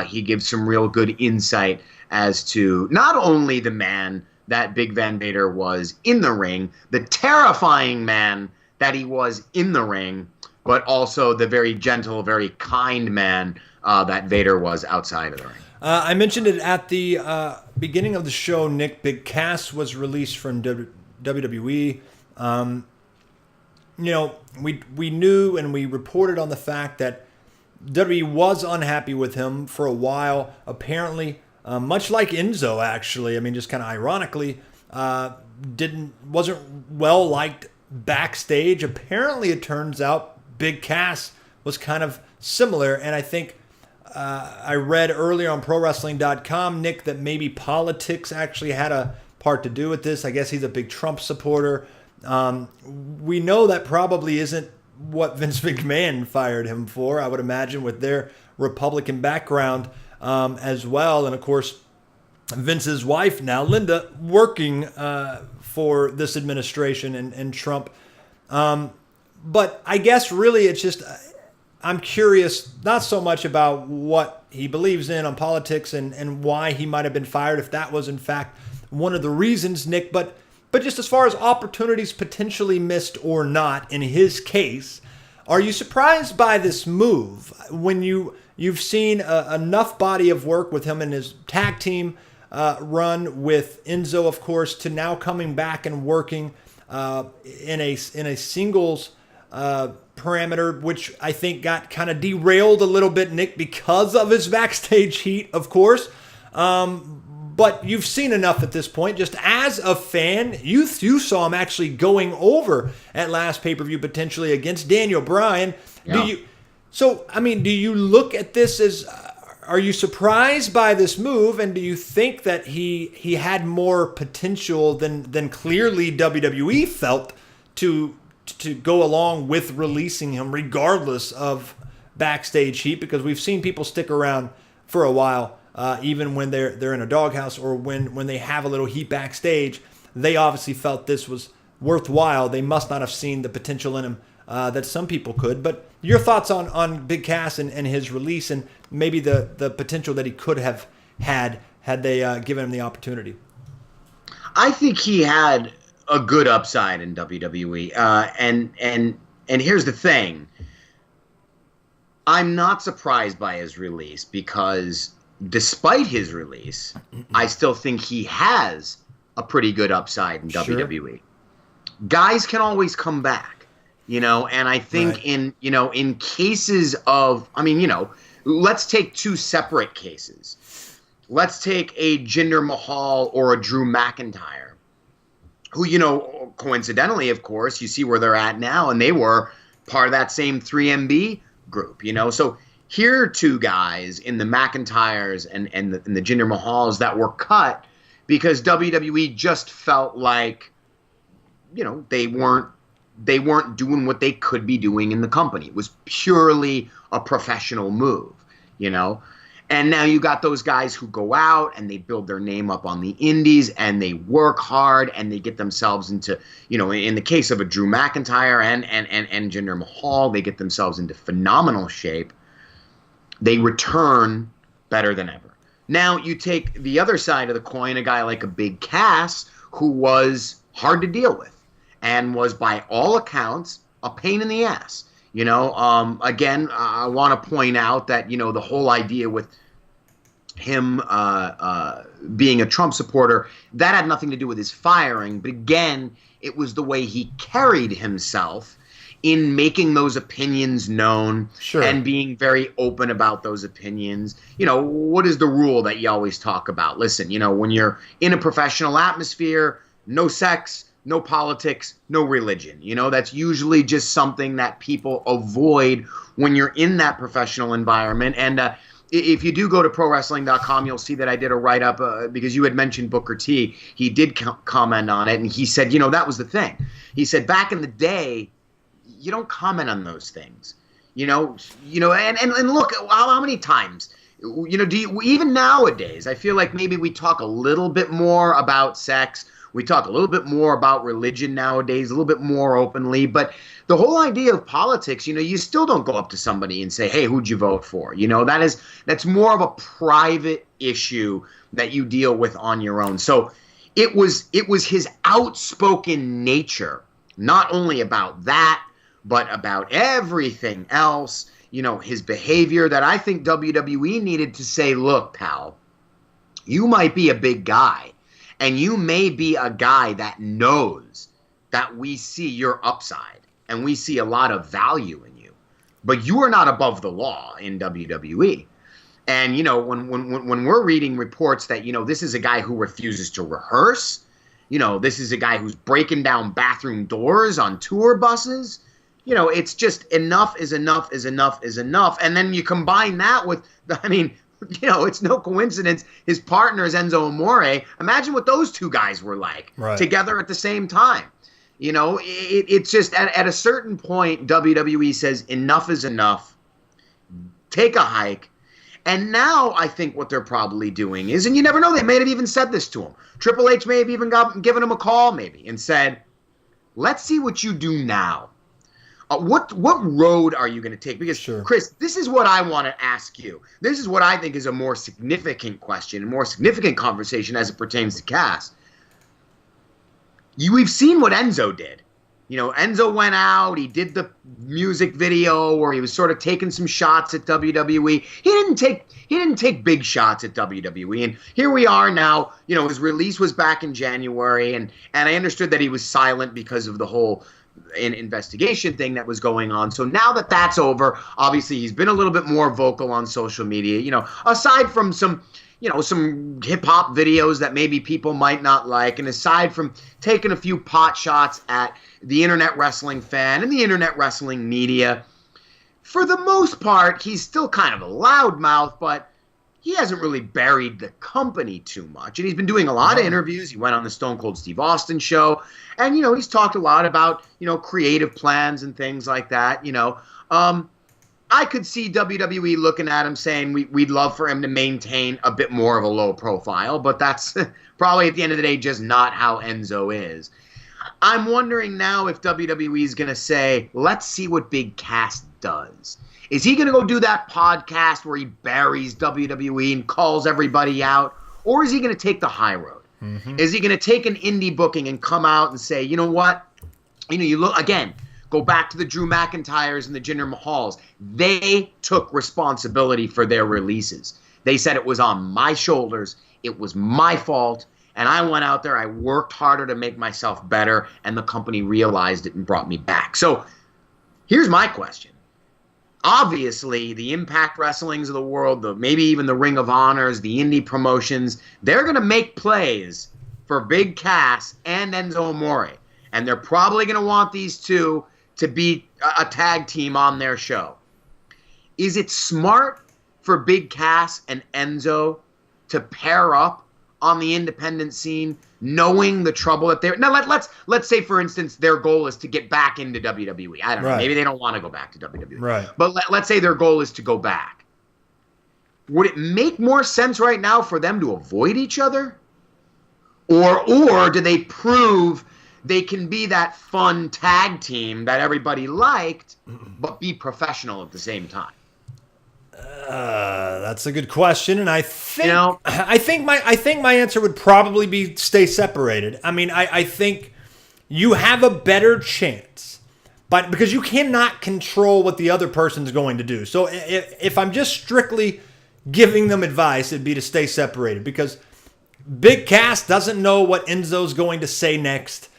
S2: He gives some real good insight as to not only the man that Big Van Vader was in the ring, the terrifying man that he was in the ring, but also the very gentle, very kind man that Vader was outside of the ring.
S1: I mentioned it at the beginning of the show, Nick. Big Cass was released from WWE. We knew and we reported on the fact that WWE was unhappy with him for a while. Apparently, much like Enzo, actually. I mean, just kind of ironically, wasn't well liked backstage. Apparently, it turns out Big Cass was kind of similar, and I think I read earlier on ProWrestling.com, Nick, that maybe politics actually had a part to do with this. I guess he's a big Trump supporter. We know that probably isn't what Vince McMahon fired him for, I would imagine, with their Republican background as well. And, of course, Vince's wife now, Linda, working for this administration and Trump. But I guess really it's just... I'm curious, not so much about what he believes in on politics and why he might have been fired, if that was in fact one of the reasons, Nick, but just as far as opportunities potentially missed or not in his case, are you surprised by this move when you've seen enough body of work with him and his tag team run with Enzo, of course, to now coming back and working in a singles parameter, which I think got kind of derailed a little bit, Nick, because of his backstage heat, of course. But you've seen enough at this point. Just as a fan, you saw him actually going over at last pay-per-view potentially against Daniel Bryan.
S2: Yeah.
S1: Do you look at this as, are you surprised by this move? And do you think that he had more potential than clearly WWE felt to go along with releasing him regardless of backstage heat? Because we've seen people stick around for a while, even when they're in a doghouse or when they have a little heat backstage. They obviously felt this was worthwhile. They must not have seen the potential in him that some people could. But your thoughts on Big Cass and his release, and maybe the potential that he could have had they given him the opportunity?
S2: I think he had a good upside in WWE. And here's the thing. I'm not surprised by his release because despite his release, I still think he has a pretty good upside in WWE. Guys can always come back, and I think in cases of, let's take two separate cases. Let's take a Jinder Mahal or a Drew McIntyre, who, coincidentally, of course, you see where they're at now, and they were part of that same 3MB group, So here are two guys in the McIntyres and the Jinder Mahals that were cut because WWE just felt like, they weren't doing what they could be doing in the company. It was purely a professional move, And now you got those guys who go out and they build their name up on the indies and they work hard and they get themselves into, in the case of a Drew McIntyre and Jinder Mahal, they get themselves into phenomenal shape. They return better than ever. Now you take the other side of the coin, a guy like a Big Cass who was hard to deal with and was by all accounts a pain in the ass. Again, I want to point out that, the whole idea with him being a Trump supporter, that had nothing to do with his firing. But again, it was the way he carried himself in making those opinions known and being very open about those opinions. What is the rule that you always talk about? Listen, when you're in a professional atmosphere, no sex, no politics, no religion. That's usually just something that people avoid when you're in that professional environment. And if you do go to ProWrestling.com, you'll see that I did a write-up because you had mentioned Booker T. He did comment on it, and he said, that was the thing. He said, back in the day, you don't comment on those things. And look, how many times, do you, even nowadays, I feel like maybe we talk a little bit more about sex. We talk a little bit more about religion nowadays, a little bit more openly. But the whole idea of politics, you still don't go up to somebody and say, hey, who'd you vote for? That's more of a private issue that you deal with on your own. So it was his outspoken nature, not only about that, but about everything else, his behavior that I think WWE needed to say, look, pal, you might be a big guy. And you may be a guy that knows that we see your upside and we see a lot of value in you, but you are not above the law in WWE. And, when we're reading reports that, this is a guy who refuses to rehearse, this is a guy who's breaking down bathroom doors on tour buses, it's just enough is enough is enough is enough. And then you combine that with, it's no coincidence his partner is Enzo Amore. Imagine what those two guys were like together at the same time. It's just at a certain point, WWE says enough is enough. Take a hike. And now I think what they're probably doing is, and you never know, they may have even said this to him. Triple H may have even given him a call maybe and said, let's see what you do now. What road are you going to take? Because, Chris, this is what I want to ask you. This is what I think is a more significant question, a more significant conversation as it pertains to Cass. We've seen what Enzo did. Enzo went out. He did the music video where he was sort of taking some shots at WWE. He didn't take big shots at WWE. And here we are now. His release was back in January, and I understood that he was silent because of the whole investigation thing that was going on. So now that that's over, obviously he's been a little bit more vocal on social media, aside from some hip hop videos that maybe people might not like, and aside from taking a few pot shots at the internet wrestling fan and the internet wrestling media. For the most part, he's still kind of a loudmouth, but he hasn't really buried the company too much. And he's been doing a lot of interviews. He went on the Stone Cold Steve Austin show. And, he's talked a lot about, creative plans and things like that. I could see WWE looking at him saying we'd love for him to maintain a bit more of a low profile. But that's probably at the end of the day just not how Enzo is. I'm wondering now if WWE is going to say, let's see what Big Cass does. Is he going to go do that podcast where he buries WWE and calls everybody out? Or is he going to take the high road? Mm-hmm. Is he going to take an indie booking and come out and say, you know what? You look, again, Go back to the Drew McIntyres and the Jinder Mahals. They took responsibility for their releases. They said it was on my shoulders. It was my fault. And I went out there. I worked harder to make myself better. And the company realized it and brought me back. So here's my question. Obviously, the Impact Wrestlings of the world, maybe even the Ring of Honors, the indie promotions, they're going to make plays for Big Cass and Enzo Amore. And they're probably going to want these two to be a tag team on their show. Is it smart for Big Cass and Enzo to pair up on the independent scene, knowing the trouble that they're... Now, let's say, for instance, their goal is to get back into WWE. I don't know. Maybe they don't want to go back to WWE.
S1: Right.
S2: But let's say their goal is to go back. Would it make more sense right now for them to avoid each other? Or do they prove they can be that fun tag team that everybody liked, but be professional at the same time?
S1: That's a good question, and I think my answer would probably be stay separated. I mean, I think you have a better chance, but because you cannot control what the other person's going to do. So if I'm just strictly giving them advice, it'd be to stay separated, because Big Cass doesn't know what Enzo's going to say next,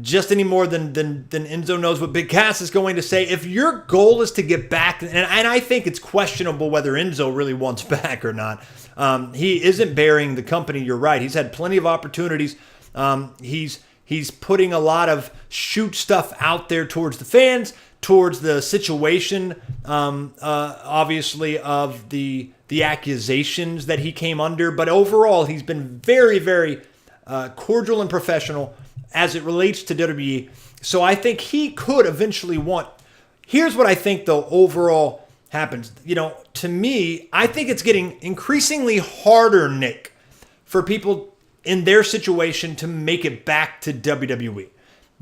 S1: just any more than Enzo knows what Big Cass is going to say. If your goal is to get back, and I think it's questionable whether Enzo really wants back or not. He isn't burying the company, you're right. He's had plenty of opportunities. He's putting a lot of shoot stuff out there towards the fans, towards the situation, obviously, of the accusations that he came under. But overall, he's been very, very cordial and professional as it relates to WWE. So I think he could eventually want... Here's what I think, though, overall happens. To me, I think it's getting increasingly harder, Nick, for people in their situation to make it back to WWE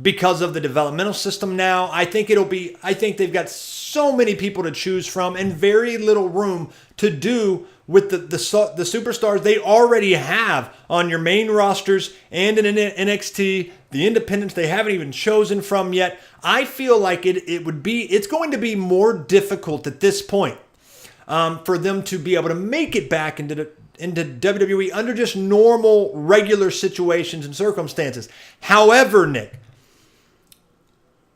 S1: because of the developmental system now. I think they've got so many people to choose from and very little room to do with the superstars they already have on your main rosters and in NXT, the independents they haven't even chosen from yet. I feel like it's going to be more difficult at this point for them to be able to make it back into WWE under just normal, regular situations and circumstances. However, Nick,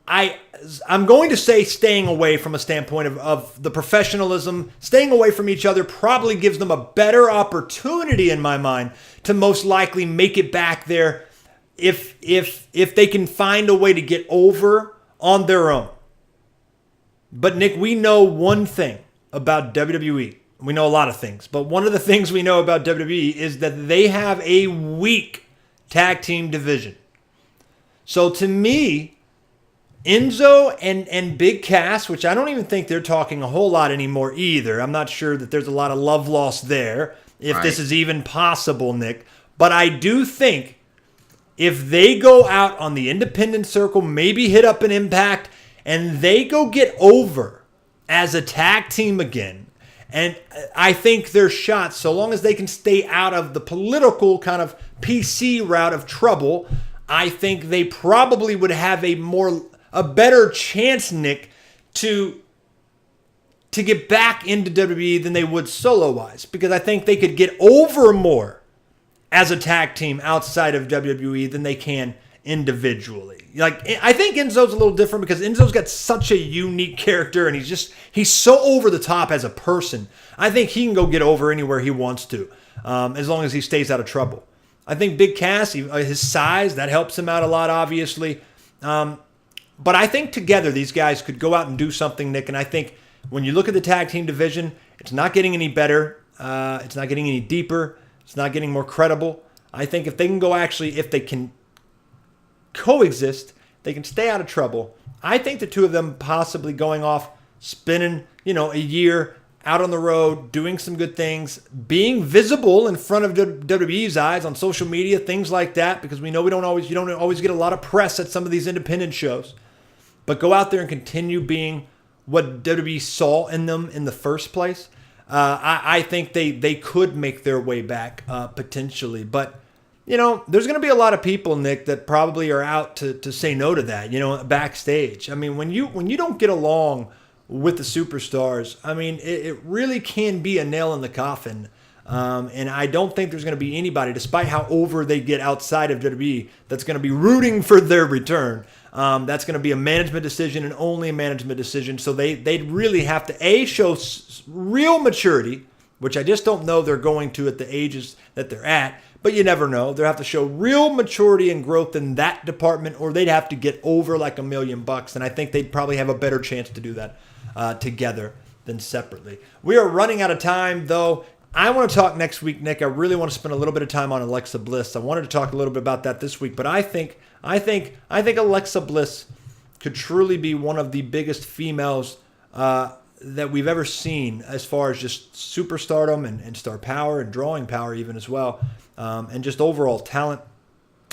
S1: I'm going to say staying away from a standpoint of the professionalism, staying away from each other probably gives them a better opportunity in my mind to most likely make it back there if they can find a way to get over on their own. But Nick, we know one thing about WWE. We know a lot of things, but one of the things we know about WWE is that they have a weak tag team division. So to me, Enzo and Big Cass, which I don't even think they're talking a whole lot anymore either. I'm not sure that there's a lot of love lost there, if this is even possible, Nick. But I do think if they go out on the independent circle, maybe hit up an Impact, and they go get over as a tag team again, and I think their shots, so long as they can stay out of the political kind of PC route of trouble, I think they probably would have a better chance, Nick, to get back into WWE than they would solo-wise. Because I think they could get over more as a tag team outside of WWE than they can individually. Like, I think Enzo's a little different because Enzo's got such a unique character and he's so over the top as a person. I think he can go get over anywhere he wants to, as long as he stays out of trouble. I think Big Cass, his size, that helps him out a lot, obviously. But I think together these guys could go out and do something, Nick. And I think when you look at the tag team division, it's not getting any better. It's not getting any deeper. It's not getting more credible. I think if they can coexist, they can stay out of trouble. I think the two of them possibly going off, spending, a year out on the road, doing some good things, being visible in front of WWE's eyes on social media, things like that, because we know you don't always get a lot of press at some of these independent shows. But go out there and continue being what WWE saw in them in the first place. I think they could make their way back potentially. But there's going to be a lot of people, Nick, that probably are out to say no to that, backstage. I mean, when you don't get along with the superstars, I mean, it really can be a nail in the coffin. And I don't think there's going to be anybody, despite how over they get outside of WWE, that's going to be rooting for their return. That's going to be a management decision and only a management decision. So they'd really have to, show real maturity, which I just don't know they're going to at the ages that they're at. But you never know. They'll have to show real maturity and growth in that department, or they'd have to get over like $1 million. And I think they'd probably have a better chance to do that together than separately. We are running out of time, though. I want to talk next week, Nick. I really want to spend a little bit of time on Alexa Bliss. I wanted to talk a little bit about that this week, but I think Alexa Bliss could truly be one of the biggest females that we've ever seen, as far as just superstardom and star power and drawing power even as well, and just overall talent.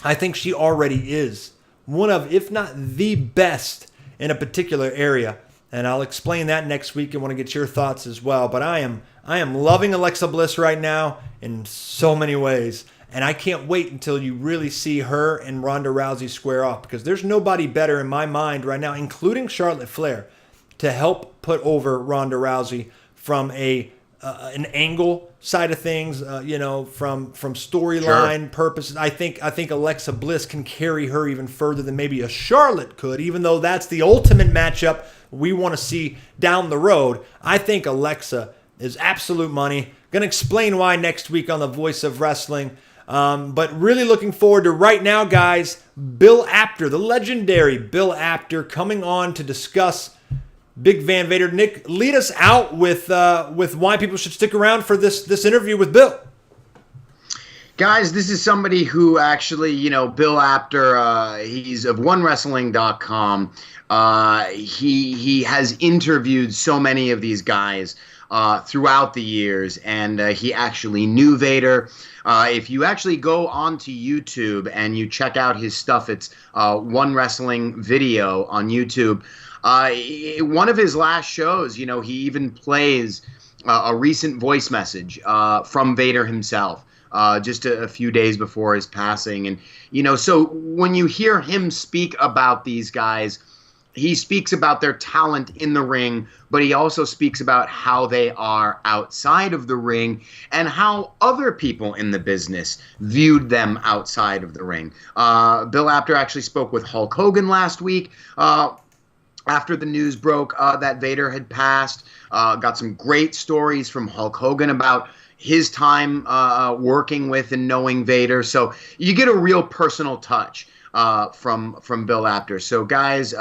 S1: I think she already is one of, if not the best in a particular area. And I'll explain that next week and want to get your thoughts as well. But I am loving Alexa Bliss right now in so many ways. And I can't wait until you really see her and Ronda Rousey square off, because there's nobody better in my mind right now, including Charlotte Flair, to help put over Ronda Rousey from an angle side of things, from storyline purposes. I think Alexa Bliss can carry her even further than maybe a Charlotte could, even though that's the ultimate matchup we want to see down the road. I think Alexa is absolute money. Going to explain why next week on The Voice of Wrestling. But really looking forward to right now, guys, Bill Apter, the legendary Bill Apter, coming on to discuss Big Van Vader. Nick, lead us out with why people should stick around for this interview with Bill.
S2: Guys, this is somebody who actually, Bill Apter, he's of OneWrestling.com. He has interviewed so many of these guys throughout the years, and he actually knew Vader. If you actually go onto YouTube and you check out his stuff, it's One Wrestling Video on YouTube. One of his last shows, he even plays a recent voice message from Vader himself. Just a few days before his passing. And, so when you hear him speak about these guys, he speaks about their talent in the ring, but he also speaks about how they are outside of the ring and how other people in the business viewed them outside of the ring. Bill Apter actually spoke with Hulk Hogan last week after the news broke that Vader had passed. Got some great stories from Hulk Hogan about his time working with and knowing Vader. So you get a real personal touch from Bill Apter. So guys,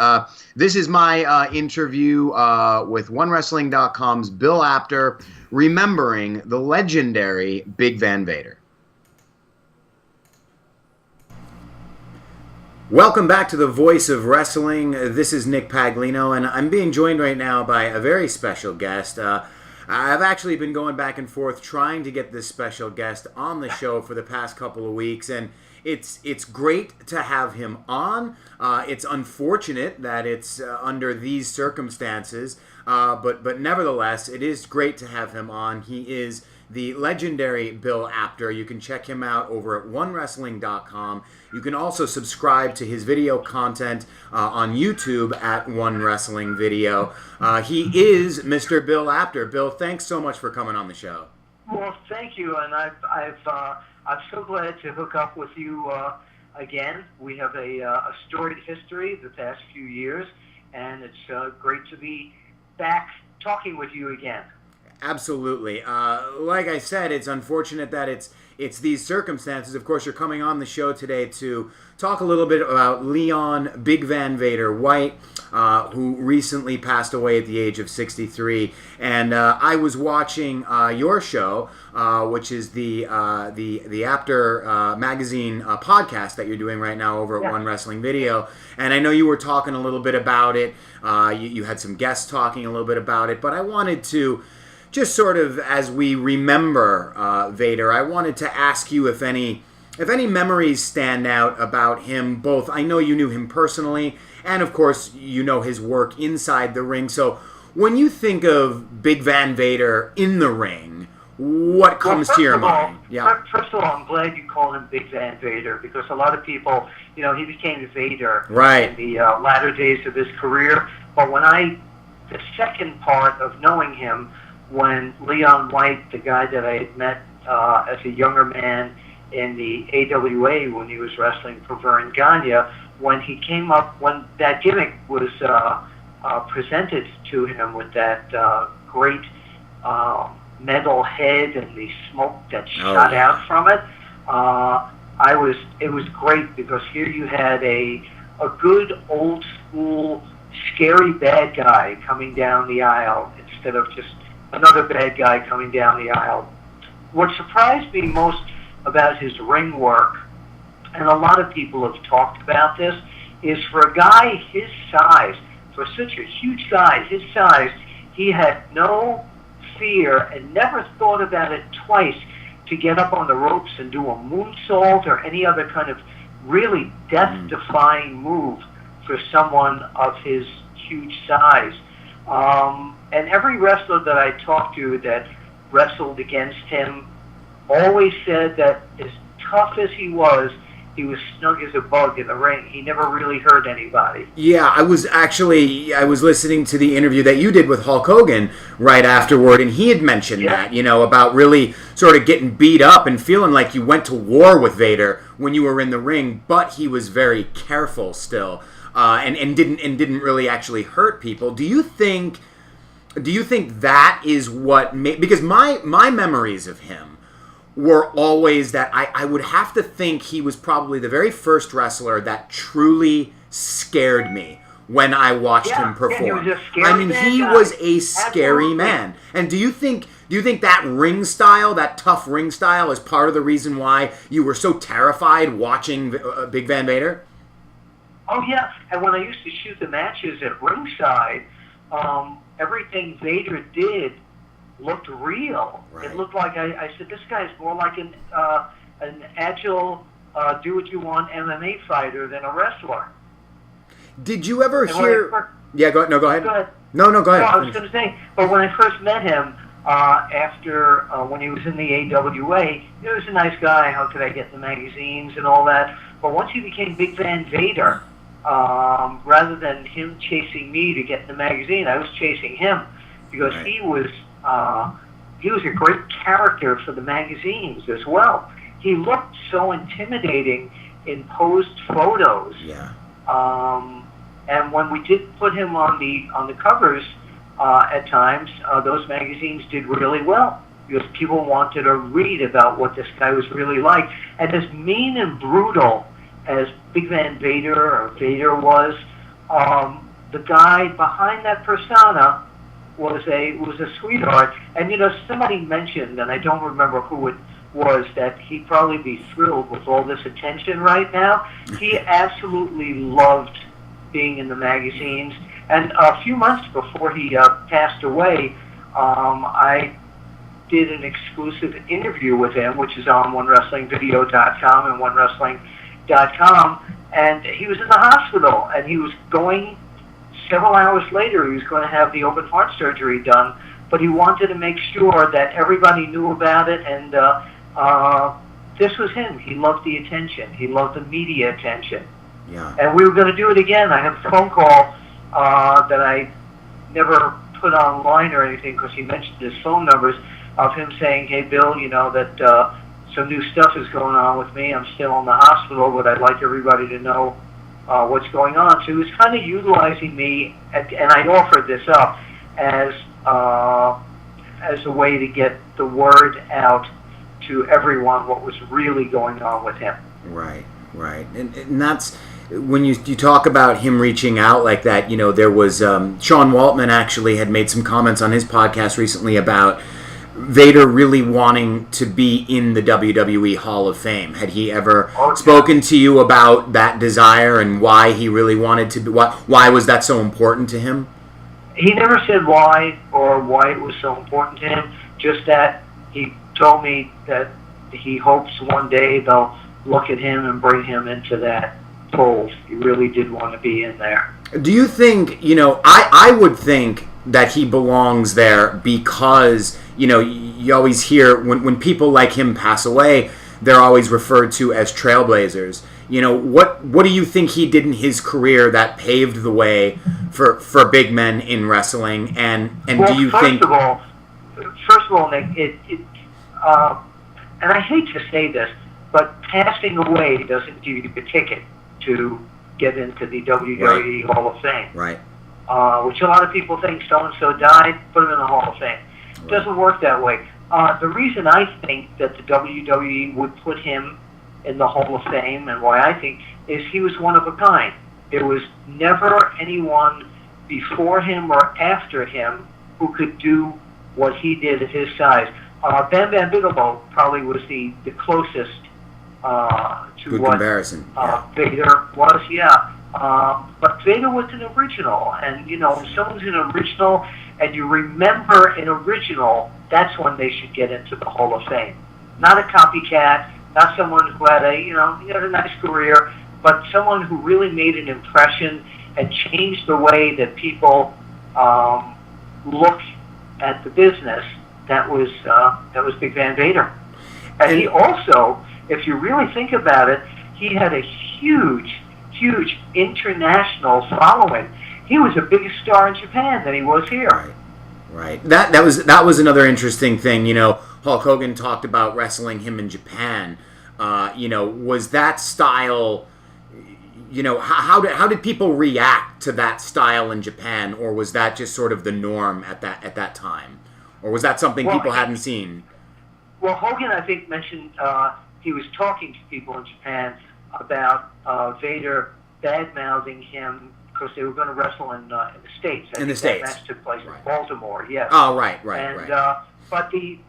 S2: this is my interview with OneWrestling.com's Bill Apter, remembering the legendary Big Van Vader. Welcome back to The Voice of Wrestling. This is Nick Paglino, and I'm being joined right now by a very special guest. I've actually been going back and forth trying to get this special guest on the show for the past couple of weeks, and it's great to have him on. It's unfortunate that it's under these circumstances, but nevertheless, it is great to have him on. He is the legendary Bill Apter. You can check him out over at OneWrestling.com. You can also subscribe to his video content on YouTube at One Wrestling Video. He is Mr. Bill Apter. Bill, thanks so much for coming on the show.
S3: Well, thank you, and I'm so glad to hook up with you again. We have a storied history the past few years, and it's great to be back talking with you again.
S2: Absolutely. Like I said, it's unfortunate that it's these circumstances. Of course, you're coming on the show today to talk a little bit about Leon Big Van Vader White, who recently passed away at the age of 63. And I was watching your show, which is the Apter magazine podcast that you're doing right now over at One Wrestling Video. And I know you were talking a little bit about it. You had some guests talking a little bit about it. But I wanted to, just sort of as we remember Vader, I wanted to ask you if any memories stand out about him. Both, I know you knew him personally, and of course you know his work inside the ring. So when you think of Big Van Vader in the ring,
S4: what comes to your mind? Yeah.
S3: First of all, I'm glad you called him Big Van Vader, because a lot of people, he became Vader in the latter days of his career. But the second part of knowing him, when Leon White, the guy that I had met as a younger man in the AWA when he was wrestling for Vern Gagne, when he came up, when that gimmick was presented to him with that great metal head and the smoke that shot out from it, it was great, because here you had a good old school scary bad guy coming down the aisle instead of just another bad guy coming down the aisle. What surprised me most about his ring work, and a lot of people have talked about this, is for a guy his size, for such a huge guy his size, he had no fear and never thought about it twice to get up on the ropes and do a moonsault or any other kind of really death-defying move for someone of his huge size. And every wrestler that I talked to that wrestled against him always said that as tough as he was snug as a bug in the ring. He never really hurt anybody.
S4: Yeah, I was listening to the interview that you did with Hulk Hogan right afterward, and he had mentioned that, about really sort of getting beat up and feeling like you went to war with Vader when you were in the ring, but he was very careful still, and didn't really actually hurt people. Do you think that is what because my memories of him were always that I would have to think he was probably the very first wrestler that truly scared me when I watched him perform.
S3: He was a scary
S4: he
S3: guy.
S4: was a scary man. And do you think that ring style, that tough ring style, is part of the reason why you were so terrified watching Big Van Vader?
S3: Oh yeah, and when I used to shoot the matches at ringside, everything Vader did looked real.
S4: Right.
S3: It looked like I said, this guy's more like an agile, do-what-you-want MMA fighter than a wrestler.
S4: Did you ever hear... Go ahead.
S3: Go ahead.
S4: No, go ahead.
S3: No, I was going to say, but when I first met him, after when he was in the AWA, he was a nice guy. How could I get the magazines and all that? But once he became Big Van Vader, rather than him chasing me to get the magazine, I was chasing him, because he was a great character for the magazines as well. He looked so intimidating in posed photos.
S4: Yeah.
S3: And when we did put him on the covers at times, those magazines did really well, because people wanted to read about what this guy was really like. And as mean and brutal as Big Van Vader or Vader was, the guy behind that persona was a sweetheart. And somebody mentioned, and I don't remember who it was, that he'd probably be thrilled with all this attention right now. He absolutely loved being in the magazines. And a few months before he passed away, I did an exclusive interview with him, which is on OneWrestlingVideo.com and OneWrestling.com. And he was in the hospital, and he was going. Several hours later, he was going to have the open heart surgery done, but he wanted to make sure that everybody knew about it, and this was him. He loved the attention. He loved the media attention.
S4: Yeah.
S3: And we were going to do it again. I have a phone call that I never put online or anything, because he mentioned his phone numbers, of him saying, hey, Bill, that some new stuff is going on with me. I'm still in the hospital, but I'd like everybody to know what's going on. So he was kind of utilizing me, and I offered this up as a way to get the word out to everyone what was really going on with him.
S4: Right. And that's when you talk about him reaching out like that. There was Sean Waltman actually had made some comments on his podcast recently about Vader really wanting to be in the WWE Hall of Fame. Had he ever spoken to you about that desire and why he really wanted to be? Why was that so important to him?
S3: He never said why or why it was so important to him. Just that he told me that he hopes one day they'll look at him and bring him into that fold. He really did want to be in there.
S4: Do you think, I would think that he belongs there because, you you always hear when people like him pass away, they're always referred to as trailblazers. What do you think he did in his career that paved the way for big men in wrestling? And do you think?
S3: First of all, Nick, and I hate to say this, but passing away doesn't give you the ticket to get into the WWE Hall of Fame.
S4: Right.
S3: Which a lot of people think so-and-so died, put him in the Hall of Fame. It doesn't work that way. The reason I think that the WWE would put him in the Hall of Fame, and why I think, is he was one of a kind. There was never anyone before him or after him who could do what he did at his size. Bam Bam Bigelow probably was the closest to
S4: Good
S3: what
S4: comparison.
S3: Vader was, but Vader was an original, and when someone's an original and you remember an original, that's when they should get into the Hall of Fame. Not a copycat, not someone who had he had a nice career, but someone who really made an impression and changed the way that people look at the business. That was Big Van Vader, and he also, if you really think about it, he had a huge international following. He was a bigger star in Japan than he was here.
S4: Right. That was another interesting thing. Hulk Hogan talked about wrestling him in Japan. Was that style? How did people react to that style in Japan, or was that just sort of the norm at that time, or was that something people hadn't seen?
S3: Well, Hogan, I think, mentioned he was talking to people in Japan about Vader bad-mouthing him because they were going to wrestle in the States.
S4: In the States.
S3: That match took place in Baltimore, yes.
S4: Oh, right.
S3: But the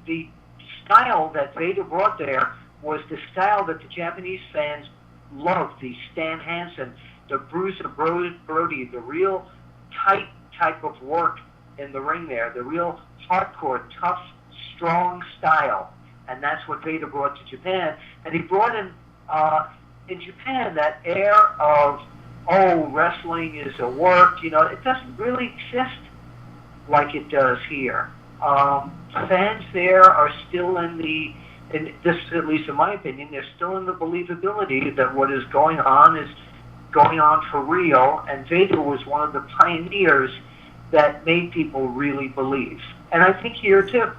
S3: style that Vader brought there was the style that the Japanese fans loved, the Stan Hansen, the Bruiser Brody, the real tight type of work in the ring there, the real hardcore, tough, strong style. And that's what Vader brought to Japan. And he brought in Japan that air of, wrestling is a work. It doesn't really exist like it does here. Fans there are still in this, at least in my opinion, they're still in the believability that what is going on for real, and Vader was one of the pioneers that made people really believe. And I think here too.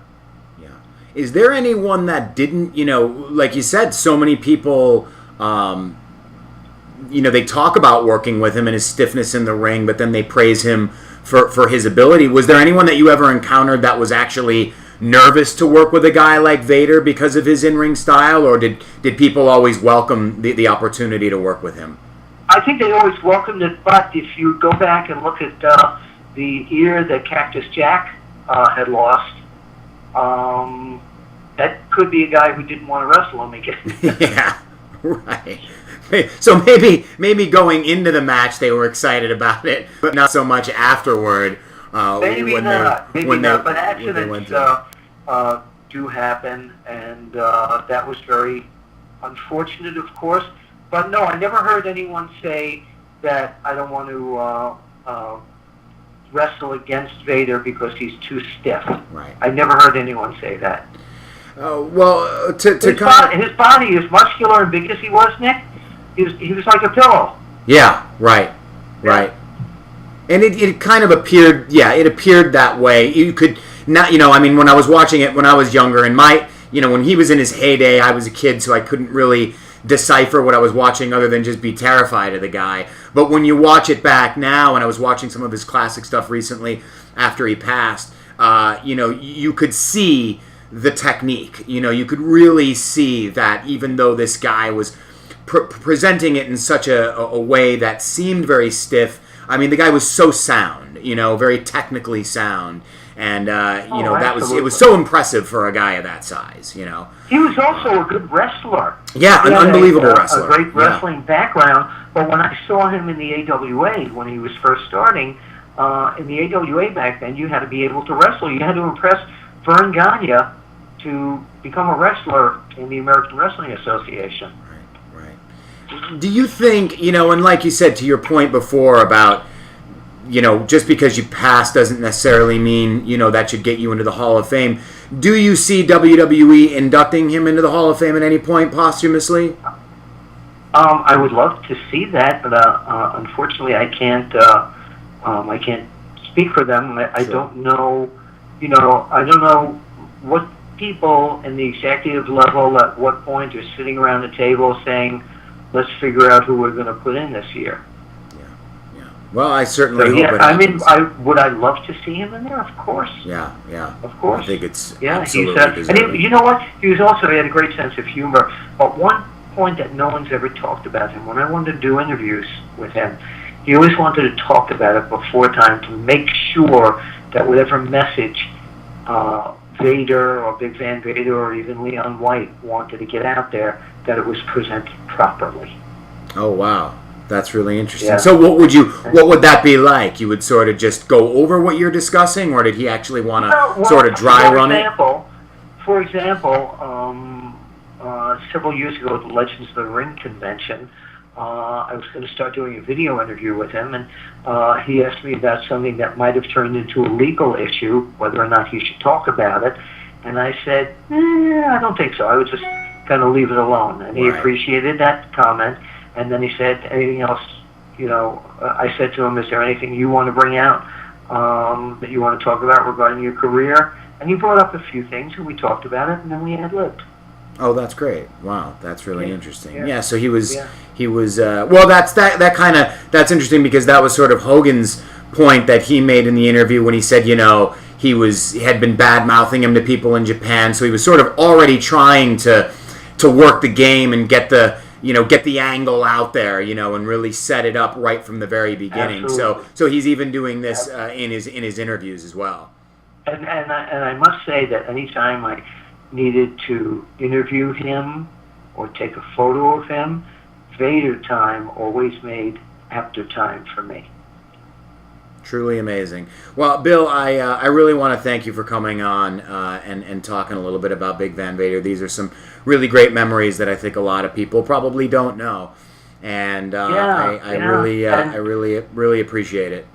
S4: Yeah. Is there anyone that didn't, like you said, so many people, they talk about working with him and his stiffness in the ring, but then they praise him for his ability. Was there anyone that you ever encountered that was actually nervous to work with a guy like Vader because of his in-ring style, or did people always welcome the opportunity to work with him?
S3: I think they always welcomed it, but if you go back and look at the ear that Cactus Jack had lost, that could be a guy who didn't want to wrestle him again.
S4: Yeah, right. So maybe going into the match they were excited about it, but not so much afterward.
S3: Maybe not. But accidents do happen, and that was very unfortunate, of course. But no, I never heard anyone say that I don't want to wrestle against Vader because he's too stiff.
S4: Right.
S3: I never heard anyone say that.
S4: His
S3: body, as muscular and big as he was, Nick, he was like a pillow.
S4: Yeah, right. And it kind of appeared, it appeared that way. You could not, when I was watching it when I was younger, and when he was in his heyday, I was a kid, so I couldn't really decipher what I was watching other than just be terrified of the guy. But when you watch it back now, and I was watching some of his classic stuff recently after he passed, you could see the technique. You could really see that even though this guy was presenting it in such a way that seemed very stiff, the guy was so sound, very technically sound. And, it was so impressive for a guy of that size,
S3: He was also a good wrestler.
S4: Yeah, an unbelievable wrestler.
S3: A great wrestling background. But when I saw him in the AWA, when he was first starting, in the AWA back then, you had to be able to wrestle. You had to impress Vern Gagne to become a wrestler in the American Wrestling Association.
S4: Right. Do you think, and like you said, to your point before about just because you pass doesn't necessarily mean, that should get you into the Hall of Fame. Do you see WWE inducting him into the Hall of Fame at any point posthumously?
S3: I would love to see that, but unfortunately, I can't. I can't speak for them. I don't know. I don't know what people in the executive level at what point are sitting around the table saying, "Let's figure out who we're going to put in this year."
S4: Yeah. Well, I certainly hope it happens.
S3: Would I love to see him in there? Of course.
S4: Yeah.
S3: Of course.
S4: I think it's
S3: absolutely
S4: deserving.
S3: And you know what? He had a great sense of humor. But one point that no one's ever talked about him, when I wanted to do interviews with him, he always wanted to talk about it before time to make sure that whatever message Vader or Big Van Vader or even Leon White wanted to get out there, that it was presented properly.
S4: Oh, wow. That's really interesting.
S3: Yeah.
S4: So what would that be like? You would sort of just go over what you're discussing, or did he actually want to sort of dry run it?
S3: For example, several years ago at the Legends of the Ring convention, I was going to start doing a video interview with him, and he asked me about something that might have turned into a legal issue, whether or not he should talk about it. And I said, I don't think so. I would just kind of leave it alone. And he appreciated that comment. And then he said, anything else, I said to him, is there anything you want to bring out that you want to talk about regarding your career? And he brought up a few things, and we talked about it, and then we ad-libbed.
S4: Oh, that's great! Wow, that's really interesting. Yeah, so he was.
S3: Yeah.
S4: Well, that's interesting because that was sort of Hogan's point that he made in the interview when he said, he had been bad mouthing him to people in Japan, so he was sort of already trying to work the game and get the angle out there, and really set it up right from the very beginning.
S3: Absolutely.
S4: So he's even doing this in his interviews as well.
S3: And I must say that anytime I needed to interview him or take a photo of him, Vader time always made Apter time for me.
S4: Truly amazing. Well, Bill, I really want to thank you for coming on and talking a little bit about Big Van Vader. These are some really great memories that I think a lot of people probably don't know, and I really appreciate it.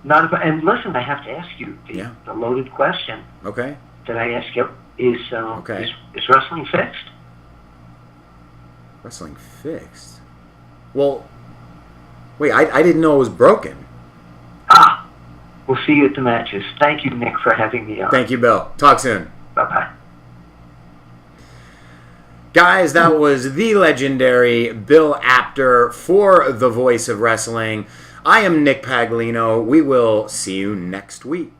S3: And listen, I have to ask you the loaded question.
S4: Okay.
S3: That I ask you is wrestling fixed?
S4: Wrestling fixed? Well, wait, I didn't know it was broken.
S3: We'll see you at the matches. Thank you, Nick, for having me on.
S4: Thank you, Bill. Talk soon.
S3: Bye-bye.
S4: Guys, that was the legendary Bill Apter for The Voice of Wrestling. I am Nick Paglino. We will see you next week.